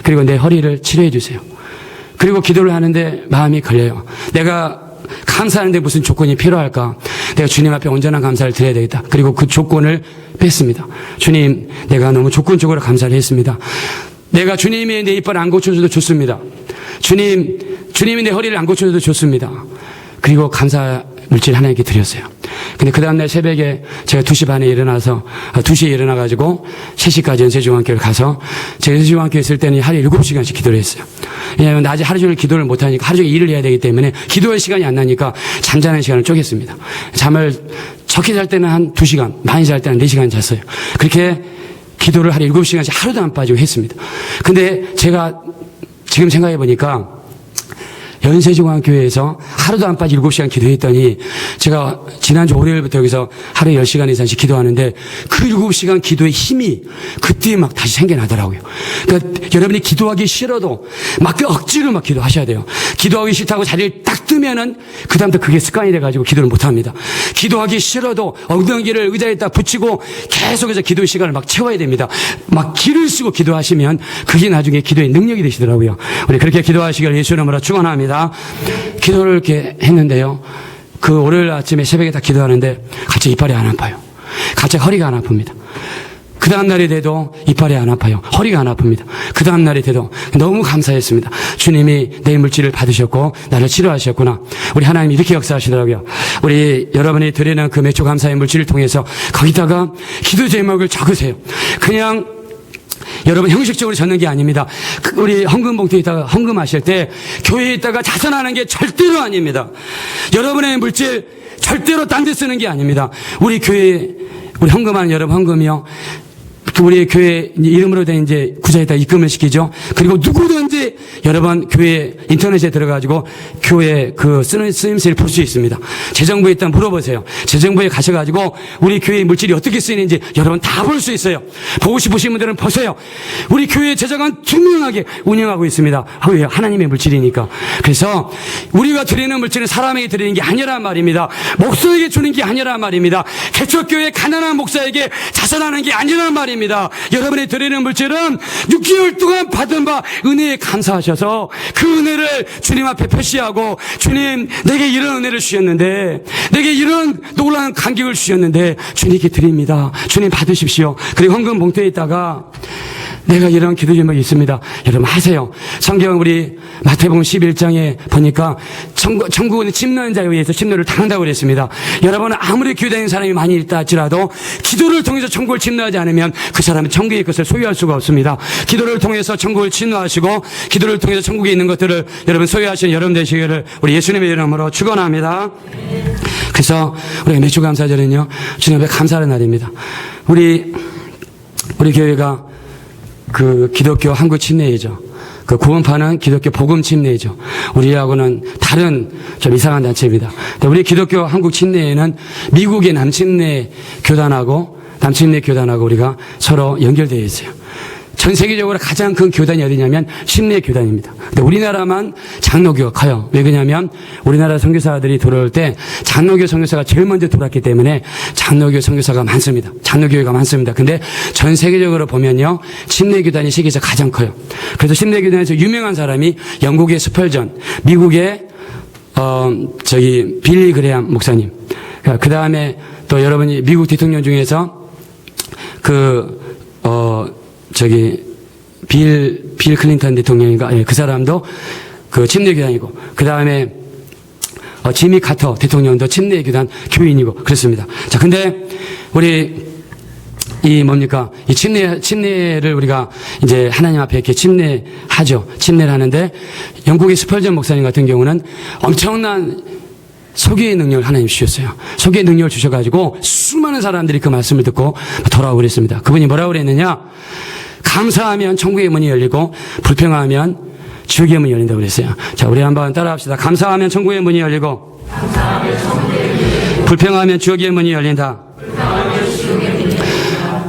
그리고 내 허리를 치료해 주세요. 그리고 기도를 하는데 마음이 걸려요. 내가 감사하는데 무슨 조건이 필요할까? 내가 주님 앞에 온전한 감사를 드려야 되겠다. 그리고 그 조건을 뺐습니다. 주님, 내가 너무 조건적으로 감사를 했습니다. 내가 주님이 내 이빨을 안 고쳐줘도 좋습니다. 주님이 내 허리를 안 고쳐줘도 좋습니다. 그리고 감사 물질 하나님께 드렸어요. 근데 그 다음날 새벽에 제가 2시 반에 일어나서 2시에 일어나가지고 3시까지 연세중앙교회를 가서 제가 연세중앙교회 있을 때는 하루에 7시간씩 기도를 했어요. 왜냐하면 낮에 하루 종일 기도를 못하니까 하루 종일 일을 해야 되기 때문에 기도할 시간이 안 나니까 잠자는 시간을 쪼갰습니다. 잠을 적게 잘 때는 한 2시간, 많이 잘 때는 4시간 잤어요. 그렇게 기도를 하루에 7시간씩 하루도 안 빠지고 했습니다. 근데 제가 지금 생각해 보니까 연세중앙교회에서 하루도 안 빠지고 7시간 기도했더니 제가 지난주 월요일부터 여기서 하루에 10시간 이상씩 기도하는데 그 7시간 기도의 힘이 그때 막 다시 생겨나더라고요. 그러니까 여러분이 기도하기 싫어도 막 억지로 막 기도하셔야 돼요. 기도하기 싫다고 자리를 딱 뜨면은 그다음부터 그게 습관이 돼가지고 기도를 못합니다. 기도하기 싫어도 엉덩이를 의자에 딱 붙이고 계속해서 기도 시간을 막 채워야 됩니다. 막 기를 쓰고 기도하시면 그게 나중에 기도의 능력이 되시더라고요. 우리 그렇게 기도하시길 예수 이름으로 축원합니다. 기도를 이렇게 했는데요. 그 월요일 아침에 새벽에 다 기도하는데 갑자기 이빨이 안 아파요. 갑자기 허리가 안 아픕니다. 그 다음날이 돼도 이빨이 안 아파요. 허리가 안 아픕니다. 그 다음날이 돼도 너무 감사했습니다. 주님이 내 물질을 받으셨고 나를 치료하셨구나. 우리 하나님이 이렇게 역사하시더라고요. 우리 여러분이 드리는 그 매초 감사의 물질을 통해서 거기다가 기도 제목을 적으세요. 그냥 여러분 형식적으로 적는 게 아닙니다. 우리 헌금 봉투에 있다가 헌금하실 때 교회에 있다가 자선하는 게 절대로 아닙니다. 여러분의 물질 절대로 딴 데 쓰는 게 아닙니다. 우리 교회 우리 헌금하는 여러분 헌금이요. 우리 교회 이름으로 된 이제 구자에다 입금을 시키죠. 그리고 누구든지 여러분 교회 인터넷에 들어가지고 교회 그 쓰는 쓰임새를 볼 수 있습니다. 재정부에 일단 물어보세요. 재정부에 가셔가지고 우리 교회 물질이 어떻게 쓰이는지 여러분 다 볼 수 있어요. 보고 싶으신 분들은 보세요. 우리 교회 재정은 투명하게 운영하고 있습니다. 왜요? 하나님의 물질이니까. 그래서 우리가 드리는 물질은 사람에게 드리는 게 아니란 말입니다. 목사에게 주는 게 아니란 말입니다. 개척교회 가난한 목사에게 자선하는 게 아니란 말입니다. 여러분이 드리는 물질은 6개월 동안 받은 바 은혜에 감사하셔서 그 은혜를 주님 앞에 표시하고 주님 내게 이런 은혜를 주셨는데 내게 이런 놀라운 감격을 주셨는데 주님께 드립니다. 주님 받으십시오. 그리고 헌금 봉투에 있다가 내가 이런 기도 제목이 있습니다. 여러분 하세요. 성경 우리 마태복음 11장에 보니까 천국은 침노한 자에 의해서 침노를 당한다고 그랬습니다. 여러분은 아무리 교회다니는 사람이 많이 있다 할지라도 기도를 통해서 천국을 침노하지 않으면 그 사람은 천국의 것을 소유할 수가 없습니다. 기도를 통해서 천국을 침노하시고 기도를 통해서 천국에 있는 것들을 여러분 소유하시는 여러분 되시기를 우리 예수님의 이름으로 축원합니다. 그래서 우리 매주 감사절은요 주님 앞에 감사하는 날입니다. 우리 교회가 그 기독교 한국 침례회죠. 그 구원파는 기독교 복음 침례회죠. 우리하고는 다른 좀 이상한 단체입니다. 우리 기독교 한국 침례회는 미국의 남침례 교단하고 우리가 서로 연결되어 있어요. 전 세계적으로 가장 큰 교단이 어디냐면 침례 교단입니다. 근데 우리나라만 장로교가 커요. 왜 그러냐면 우리나라 선교사들이 들어올 때 장로교 선교사가 제일 먼저 들어왔기 때문에 장로교 선교사가 많습니다. 장로교회가 많습니다. 근데 전 세계적으로 보면요 침례 교단이 세계에서 가장 커요. 그래서 침례 교단에서 유명한 사람이 영국의 스펄전, 미국의 빌리 그레함 목사님. 그 다음에 또 여러분이 미국 대통령 중에서 빌 클린턴 대통령인가? 예, 그 사람도 그 침례교단이고, 그 다음에, 지미 카터 대통령도 침례교단 교인이고, 그렇습니다. 자, 근데, 우리, 이 침례를 우리가 이제 하나님 앞에 이렇게 침례하죠. 침례를 하는데, 영국의 스펄전 목사님 같은 경우는 엄청난 소개의 능력을 하나님 주셨어요. 소개의 능력을 주셔가지고 수많은 사람들이 그 말씀을 듣고 돌아오고 그랬습니다. 그분이 뭐라고 그랬느냐? 감사하면 천국의 문이 열리고 불평하면 지옥의 문이 열린다고 그랬어요. 자, 우리 한번 따라합시다. 감사하면 천국의 문이 열리고 불평하면 지옥의 문이 열린다.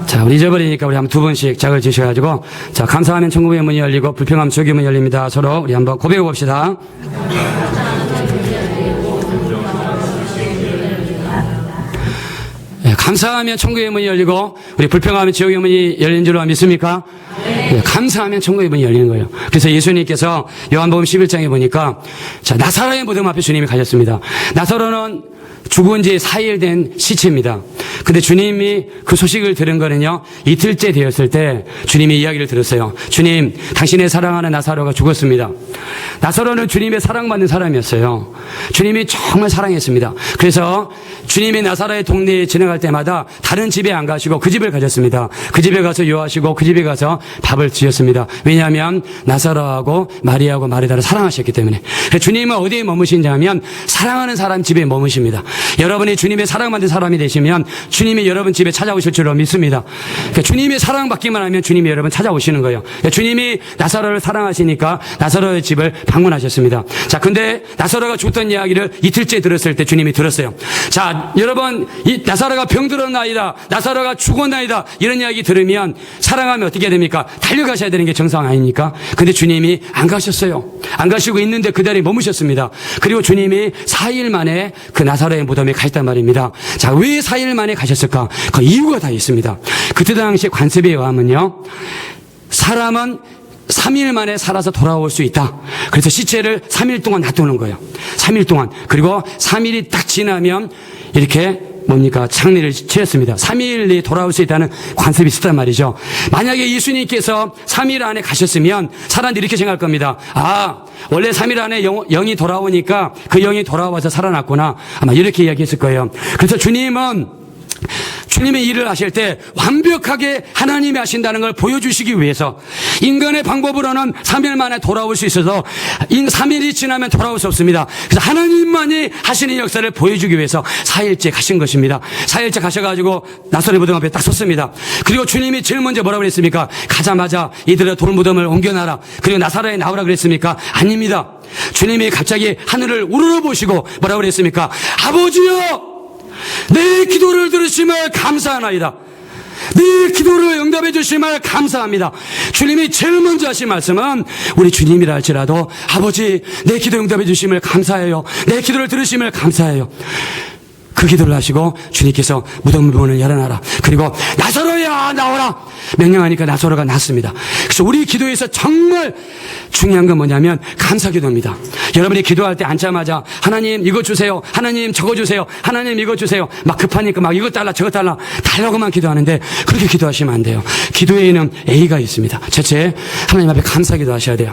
자, 우리 잊어버리니까 우리 한번 두 번씩 작을 지셔가지고 자, 감사하면 천국의 문이 열리고 불평하면 지옥의 문이 열립니다. 서로 우리 한번 고백해 봅시다. 네, 감사하면 천국의 문이 열리고 우리 불평하면 지옥의 문이 열린 줄로 믿습니까? 네, 감사하면 천국의 문이 열리는 거예요. 그래서 예수님께서 요한복음 11장에 보니까 자, 나사로의 무덤 앞에 주님이 가셨습니다. 나사로는 죽은 지 4일 된 시체입니다. 근데 주님이 그 소식을 들은 거는요, 이틀째 되었을 때 주님이 이야기를 들었어요. 주님, 당신의 사랑하는 나사로가 죽었습니다. 나사로는 주님의 사랑받는 사람이었어요. 주님이 정말 사랑했습니다. 그래서 주님이 나사로의 동네에 지나갈 때마다 다른 집에 안 가시고 그 집을 가셨습니다. 그 집에 가서 요하시고 그 집에 가서 밥을 지었습니다. 왜냐하면 나사로하고 마리아하고 마르다를 사랑하셨기 때문에. 주님은 어디에 머무신지 하면 사랑하는 사람 집에 머무십니다. 여러분이 주님의 사랑받는 사람이 되시면 주님이 여러분 집에 찾아오실 줄로 믿습니다. 그러니까 주님의 사랑받기만 하면 주님이 여러분 찾아오시는 거예요. 그러니까 주님이 나사로를 사랑하시니까 나사로의 집을 방문하셨습니다. 자, 근데 나사로가 죽었던 이야기를 이틀째 들었을 때 주님이 들었어요. 자, 여러분, 이 나사로가 병들었나이다, 나사로가 죽었나이다, 이런 이야기 들으면 사랑하면 어떻게 됩니까? 달려가셔야 되는 게 정상 아닙니까? 근데 주님이 안 가셨어요. 안 가시고 있는데 그 자리에 머무셨습니다. 그리고 주님이 4일 만에 그 나사로의 무덤에 가셨단 말입니다. 자, 왜 4일 만에 가셨을까? 그 이유가 다 있습니다. 그때 당시 관습에 의하면요, 사람은 3일 만에 살아서 돌아올 수 있다. 그래서 시체를 3일 동안 놔두는 거예요. 3일 동안. 그리고 3일이 딱 지나면 이렇게 뭡니까? 장례를 치렀습니다. 3일 내에 돌아올 수 있다는 관습이 있었단 말이죠. 만약에 예수님께서 3일 안에 가셨으면 사람들이 이렇게 생각할 겁니다. 아, 원래 3일 안에 영이 돌아오니까 그 영이 돌아와서 살아났구나. 아마 이렇게 이야기했을 거예요. 그래서 주님의 일을 하실 때 완벽하게 하나님이 하신다는 걸 보여주시기 위해서 인간의 방법으로는 3일 만에 돌아올 수 있어서 3일이 지나면 돌아올 수 없습니다. 그래서 하나님만이 하시는 역사를 보여주기 위해서 4일째 가신 것입니다. 4일째 가셔가지고 나사렛 무덤 앞에 딱 섰습니다. 그리고 주님이 제일 먼저 뭐라고 그랬습니까? 가자마자 이들의 돌무덤을 옮겨놔라. 그리고 나사렛에 나오라 그랬습니까? 아닙니다. 주님이 갑자기 하늘을 우러러보시고 뭐라고 그랬습니까? 아버지여, 내 기도를 들으심을 감사하나이다. 내 기도를 응답해 주심을 감사합니다. 주님이 제일 먼저 하신 말씀은 우리 주님이라 할지라도 아버지, 내 기도 응답해 주심을 감사해요. 내 기도를 들으심을 감사해요. 그 기도를 하시고 주님께서 무덤 문을 열어놔라. 그리고 나사로야 나오라 명령하니까 나사로가 났습니다. 그래서 우리 기도에서 정말 중요한 건 뭐냐면 감사기도입니다. 여러분이 기도할 때 앉자마자 하나님 이거 주세요, 하나님 저거 주세요, 하나님 이거 주세요, 막 급하니까 막 이거 달라 저거 달라고만 기도하는데 그렇게 기도하시면 안 돼요. 기도에는 A가 있습니다. 첫째, 하나님 앞에 감사기도 하셔야 돼요.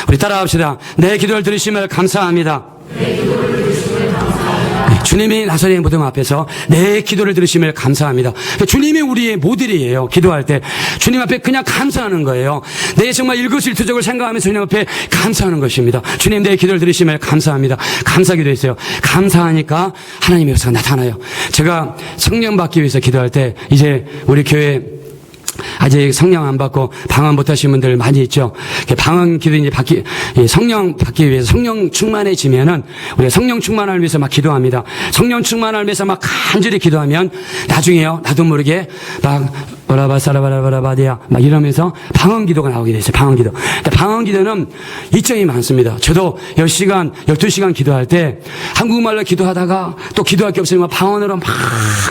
우리 따라합시다. 내 기도를 들으심을 감사합니다. 주님이 나사렛 무덤 앞에서 내 기도를 들으심을 감사합니다. 주님이 우리의 모델이에요. 기도할 때 주님 앞에 그냥 감사하는 거예요. 내 정말 일거수일투족을 생각하면서 주님 앞에 감사하는 것입니다. 주님, 내 기도를 들으심을 감사합니다. 감사기도 했어요. 감사하니까 하나님의 역사가 나타나요. 제가 성령 받기 위해서 기도할 때 이제 우리 교회 아직 성령 안 받고 방언 못 하신 분들 많이 있죠. 방언 기도 이제 성령 받기 위해서 성령 충만해지면은 우리가 성령 충만을 위해서 막 기도합니다. 성령 충만을 위해서 막 간절히 기도하면 나중에요, 나도 모르게 막 오라바사라바라바라바디야 막 이러면서 방언 기도가 나오게 되죠. 방언 기도. 방언 기도는 이점이 많습니다. 저도 10시간, 12시간 기도할 때 한국말로 기도하다가 또 기도할 게 없으면 방언으로 막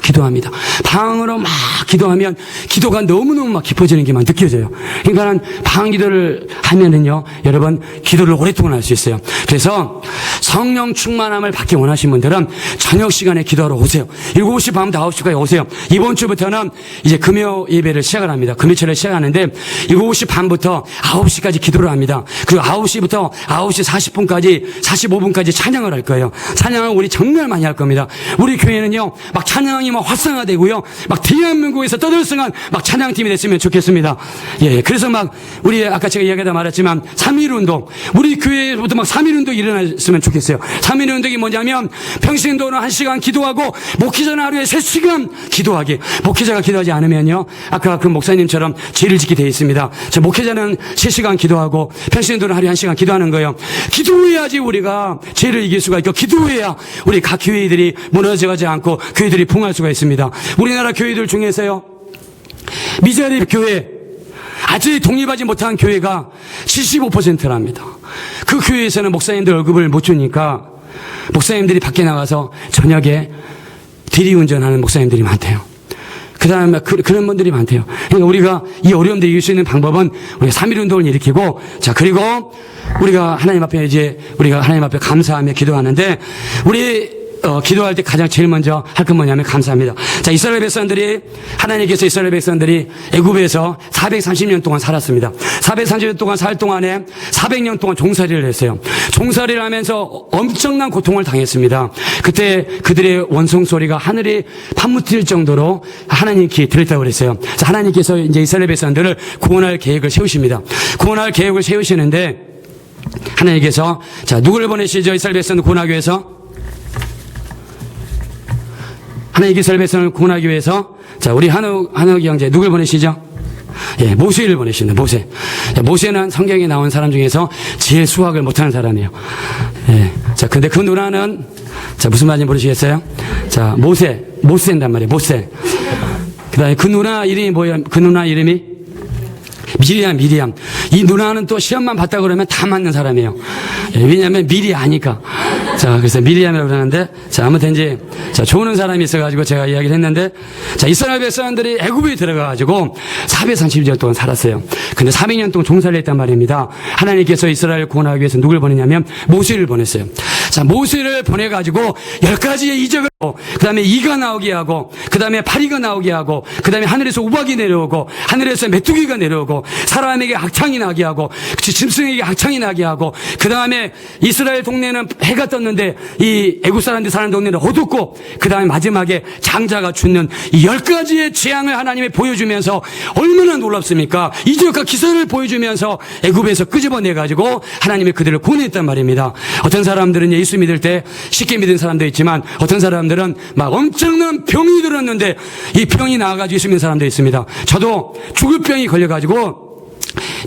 기도합니다. 방언으로 막 기도하면 기도가 너무너무 막 깊어지는 게 막 느껴져요. 그러니까는 방언 기도를 하면은요, 여러분 기도를 오랫동안 할 수 있어요. 그래서 성령 충만함을 받기 원하시는 분들은 저녁 시간에 기도하러 오세요. 7시 반부터 9시까지 오세요. 이번 주부터는 이제 금요 예배를 시작을 합니다. 금요철에 시작하는데 7시 반부터 9시까지 기도를 합니다. 그리고 9시부터 9시 40분까지 45분까지 찬양을 할 거예요. 찬양을 우리 정말 많이 할 겁니다. 우리 교회는요, 막 찬양이 막 활성화되고요, 막 대한민국에서 떠들썩한 막 찬양팀이 됐으면 좋겠습니다. 예, 그래서 막 우리 아까 제가 이야기하다 말했지만 3.1운동, 우리 교회부터 막 3.1운동 일어났으면 좋겠어요. 3.1운동이 뭐냐면 평신도는 1시간 기도하고 목회자는 하루에 3시간 기도하기. 목회자가 기도하지 않으면요, 아까 그 목사님처럼 죄를 짓게 되어 있습니다. 저 목회자는 3시간 기도하고 평신도는 하루에 1시간 기도하는 거예요. 기도해야지 우리가 죄를 이길 수가 있고, 기도해야 우리 각 교회들이 무너져가지 않고 교회들이 붕할 수가 있습니다. 우리나라 교회들 중에서요, 미자립 교회, 아직 독립하지 못한 교회가 75%랍니다. 그 교회에서는 목사님들 월급을 못 주니까 목사님들이 밖에 나가서 저녁에 대리운전하는 목사님들이 많대요. 그 다음에 그런 분들이 많대요. 그러니까 우리가 이 어려움들 이길 수 있는 방법은 우리가 3.1운동을 일으키고, 자, 그리고 우리가 하나님 앞에 감사하며 기도하는데, 우리 기도할 때 가장 제일 먼저 할 건 뭐냐면 감사합니다. 자, 이스라엘 백성들이, 하나님께서 이스라엘 백성들이 애굽에서 430년 동안 살았습니다. 430년 동안 살 동안에 400년 동안 종살이를 했어요. 종살이를 하면서 엄청난 고통을 당했습니다. 그때 그들의 원성 소리가 하늘이 파묻힐 정도로 하나님께 들었다고 그랬어요. 자, 하나님께서 이제 이스라엘 백성들을 구원할 계획을 세우십니다. 구원할 계획을 세우시는데 하나님께서, 자, 누구를 보내시죠? 이스라엘 백성들 구원하기 위해서? 하나님께서 이스라엘 백성을 구원하기 위해서, 자, 우리 한옥이 형제 누굴 보내시죠? 예, 모세를 보내십니다. 모세. 자, 모세는 성경에 나온 사람 중에서 제일 수학을 못하는 사람이에요. 예. 자, 근데 그 누나는, 자, 무슨 말인지 모르시겠어요? 자, 모세인단 말이에요. 모세. 그 다음에 그 누나 이름이 뭐예요? 그 누나 이름이? 미리암. 이 누나는 또 시험만 봤다 그러면 다 맞는 사람이에요. 예, 왜냐하면 미리 아니까. 자, 그래서 미리암이라고 그러는데, 자, 아무튼 이제, 자, 좋은 사람이 있어가지고 제가 이야기를 했는데, 자, 이스라엘 백성들이 애굽에 들어가가지고 430년 동안 살았어요. 근데 400년 동안 종살이를 했단 말입니다. 하나님께서 이스라엘을 구원하기 위해서 누굴 보내냐면 모세를 보냈어요. 자, 모세를 보내가지고 10가지의 이적을 그 다음에 이가 나오게 하고, 그 다음에 파리가 나오게 하고, 그 다음에 하늘에서 우박이 내려오고, 하늘에서 메뚜기가 내려오고, 사람에게 악창이 나게 하고, 짐승에게 악창이 나게 하고, 그 다음에 이스라엘 동네는 해가 떴는데 이 애국 사람들 사는 동네는 어둡고, 그 다음에 마지막에 장자가 죽는 이 10가지의 재앙을 하나님이 보여주면서 얼마나 놀랍습니까? 이적과 기사를 보여주면서 애굽에서 끄집어내가지고 하나님이 그들을 구원했단 말입니다. 어떤 사람들은 예수 믿을 때 쉽게 믿은 사람도 있지만, 어떤 사람들은 막 엄청난 병이 들었는데 이 병이 나와가지고 예수 믿는 사람도 있습니다. 저도 죽을 병이 걸려가지고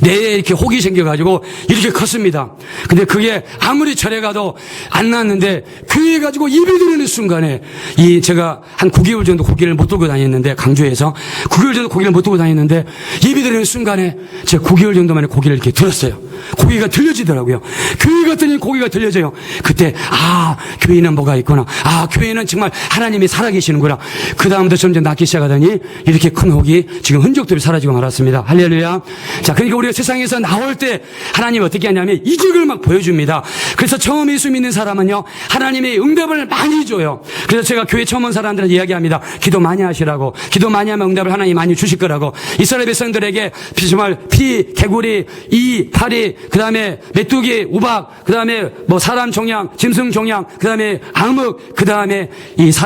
뇌에 이렇게 혹이 생겨가지고 이렇게 컸습니다. 근데 그게 아무리 절에 가도 안 나왔는데, 교회 가지고 예배 드리는 순간에 제가 한 9개월 정도 고기를 못 들고 다녔는데, 강주에서 9개월 정도 고기를 못 들고 다녔는데, 예배 드리는 순간에 제가 9개월 정도 만에 고기를 이렇게 들었어요. 고기가 들려지더라고요. 교회 갔더니 고기가 들려져요. 그때 교회는 뭐가 있구나. 교회는 정말 하나님이 살아계시는구나. 그 다음부터 점점 낫기 시작하더니 이렇게 큰 혹이 지금 흔적들이 사라지고 말았습니다. 할렐루야. 자, 그러니까 우리가 세상에서 나올 때 하나님이 어떻게 하냐면 이적을 막 보여줍니다. 그래서 처음 예수 믿는 사람은요, 하나님의 응답을 많이 줘요. 그래서 제가 교회 처음 온 사람들한테 이야기합니다. 기도 많이 하시라고. 기도 많이 하면 응답을 하나님이 많이 주실 거라고. 이스라엘 백성들에게 정말 피, 개구리, 이, 파리, 그 다음에 메뚜기, 우박, 그 다음에 뭐 사람 종양, 짐승 종양, 그 다음에 암흑, 그 다음에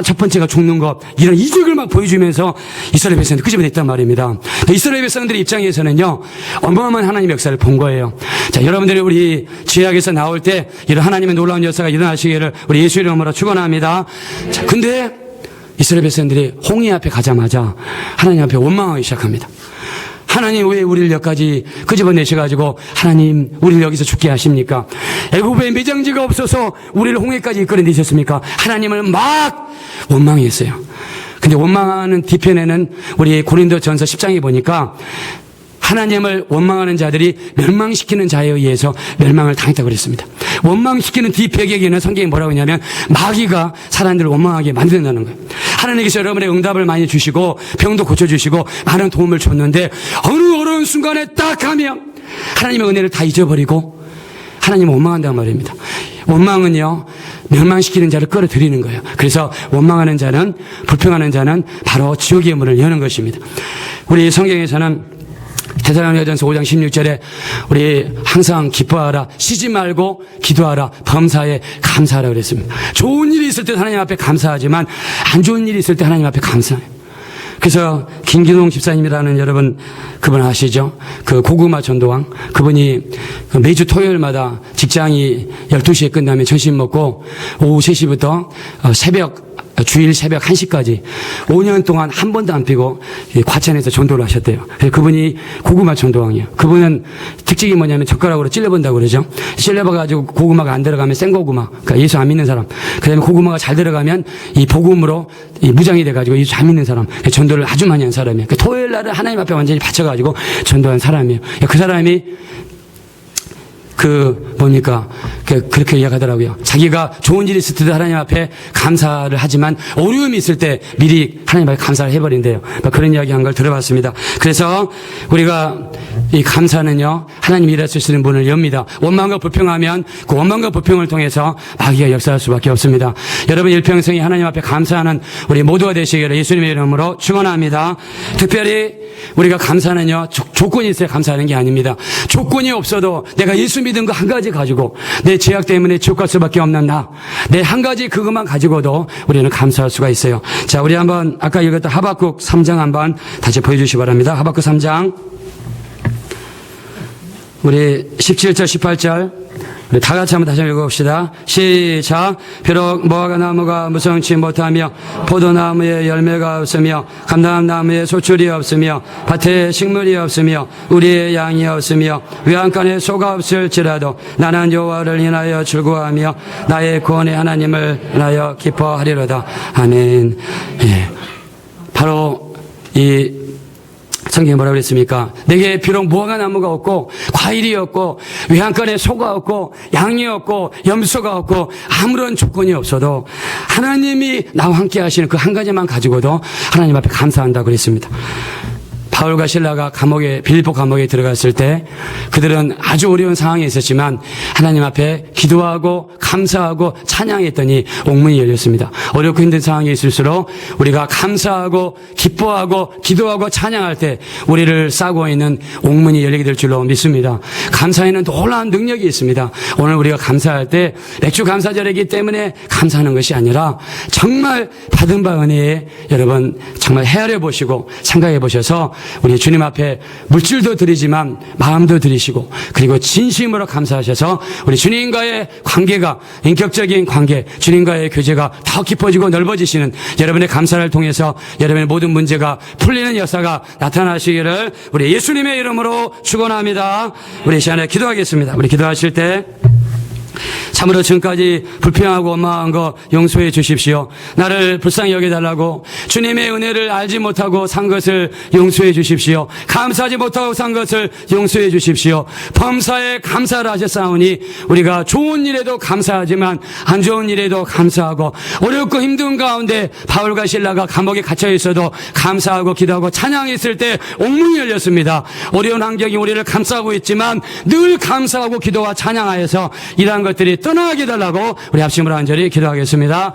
첫 번째가 죽는 것, 이런 이적을 막 보여주면서 이스라엘 백성들 끄집어냈단 말입니다. 이스라엘 백성들의 입장에서는요, 어마어마한 하나님의 역사를 본 거예요. 자, 여러분들이 우리 지약에서 나올 때 이런 하나님의 놀라운 역사가 일어나시기를 우리 예수 이름으로 축원합니다. 자, 근데 이스라엘 백성들이 홍해 앞에 가자마자 하나님 앞에 원망하기 시작합니다. 하나님 왜 우리를 여기까지 끄집어내셔가지고 하나님 우리를 여기서 죽게 하십니까? 애굽에 매장지가 없어서 우리를 홍해까지 이끌어내셨습니까? 하나님을 막 원망했어요. 근데 원망하는 뒤편에는 우리 고린도전서 10장에 보니까 하나님을 원망하는 자들이 멸망시키는 자에 의해서 멸망을 당했다고 그랬습니다. 원망시키는 뒤배경에는 성경이 뭐라고 하냐면 마귀가 사람들을 원망하게 만든다는 거예요. 하나님께서 여러분의 응답을 많이 주시고 병도 고쳐주시고 많은 도움을 줬는데 어느 어려운 순간에 딱 하면 하나님의 은혜를 다 잊어버리고 하나님을 원망한단 말입니다. 원망은요, 멸망시키는 자를 끌어들이는 거예요. 그래서 원망하는 자는, 불평하는 자는 바로 지옥의 문을 여는 것입니다. 우리 성경에서는 데살로니가전서 5장 16절에 우리 항상 기뻐하라, 쉬지 말고 기도하라, 범사에 감사하라 그랬습니다. 좋은 일이 있을 때 하나님 앞에 감사하지만 안 좋은 일이 있을 때 하나님 앞에 감사해요. 그래서 김기동 집사님이라는 여러분 그분 아시죠? 그 고구마 전도왕, 그분이 매주 토요일마다 직장이 12시에 끝나면 점심 먹고 오후 3시부터 주일 새벽 1시까지 5년 동안 한 번도 안 피고 과천에서 전도를 하셨대요. 그분이 고구마 전도왕이에요. 그분은 특징이 뭐냐면 젓가락으로 찔러본다고 그러죠. 찔러봐가지고 고구마가 안 들어가면 생고구마, 그러니까 예수 안 믿는 사람. 그 다음에 고구마가 잘 들어가면 이 복음으로 이 무장이 돼가지고 예수 잘 믿는 사람. 전도를 아주 많이 한 사람이에요. 토요일 날은 하나님 앞에 완전히 바쳐가지고 전도한 사람이에요. 그 사람이 그렇게 이야기하더라고요. 자기가 좋은 일이 있을 때도 하나님 앞에 감사를 하지만 어려움이 있을 때 미리 하나님 앞에 감사를 해버린대요. 그런 이야기 한 걸 들어봤습니다. 그래서 우리가 이 감사는요, 하나님이 일하실 수 있는 문을 엽니다. 원망과 불평하면 그 원망과 불평을 통해서 마귀가 역사할 수밖에 없습니다. 여러분 일평생이 하나님 앞에 감사하는 우리 모두가 되시기를 예수님의 이름으로 축원합니다. 특별히 우리가 감사는요, 조건이 있어야 감사하는 게 아닙니다. 조건이 없어도 내가 예수 믿은 거 한 가지 가지고 내 죄악 때문에 지옥 갈 수밖에 없는 내 한 가지 그것만 가지고도 우리는 감사할 수가 있어요. 자, 우리 한번 아까 읽었던 하박국 3장 한번 다시 보여주시기 바랍니다. 하박국 3장 우리 17절 18절 우리 다 같이 한번 다시 읽어봅시다. 시작. 비록 무화과 나무가 무성치 못하며 포도나무에 열매가 없으며 감람나무에 소출이 없으며 밭에 식물이 없으며 우리의 양이 없으며 외양간에 소가 없을지라도 나는 여호와를 인하여 즐거워하며 나의 구원의 하나님을 인하여 기뻐하리로다. 아멘. 예. 바로 이 성경에 뭐라고 그랬습니까? 내게 비록 무화과 나무가 없고 과일이 없고 외양간에 소가 없고 양이 없고 염소가 없고 아무런 조건이 없어도 하나님이 나와 함께 하시는 그 한 가지만 가지고도 하나님 앞에 감사한다고 그랬습니다. 바울과 실라가 빌립보 감옥에 들어갔을 때 그들은 아주 어려운 상황에 있었지만 하나님 앞에 기도하고 감사하고 찬양했더니 옥문이 열렸습니다. 어렵고 힘든 상황에 있을수록 우리가 감사하고 기뻐하고 기도하고 찬양할 때 우리를 싸고 있는 옥문이 열리게 될 줄로 믿습니다. 감사에는 놀라운 능력이 있습니다. 오늘 우리가 감사할 때 맥주 감사절이기 때문에 감사하는 것이 아니라 정말 받은 바 은혜에 여러분 정말 헤아려 보시고 생각해 보셔서 우리 주님 앞에 물질도 드리지만 마음도 드리시고 그리고 진심으로 감사하셔서 우리 주님과의 관계가 인격적인 관계, 주님과의 교제가 더 깊어지고 넓어지시는 여러분의 감사를 통해서 여러분의 모든 문제가 풀리는 역사가 나타나시기를 우리 예수님의 이름으로 축원합니다. 우리 이 시간에 기도하겠습니다. 우리 기도하실 때 참으로 지금까지 불평하고 원망한 거 용서해 주십시오. 나를 불쌍히 여겨달라고 주님의 은혜를 알지 못하고 산 것을 용서해 주십시오. 감사하지 못하고 산 것을 용서해 주십시오. 범사에 감사를 하셨사오니 우리가 좋은 일에도 감사하지만 안 좋은 일에도 감사하고 어렵고 힘든 가운데 바울과 실라가 감옥에 갇혀 있어도 감사하고 기도하고 찬양했을 때 옥문이 열렸습니다. 어려운 환경이 우리를 감싸고 있지만 늘 감사하고 기도와 찬양하여서 이러한 것들이 떠나게 해달라고 우리 합심으로 간절히 기도하겠습니다.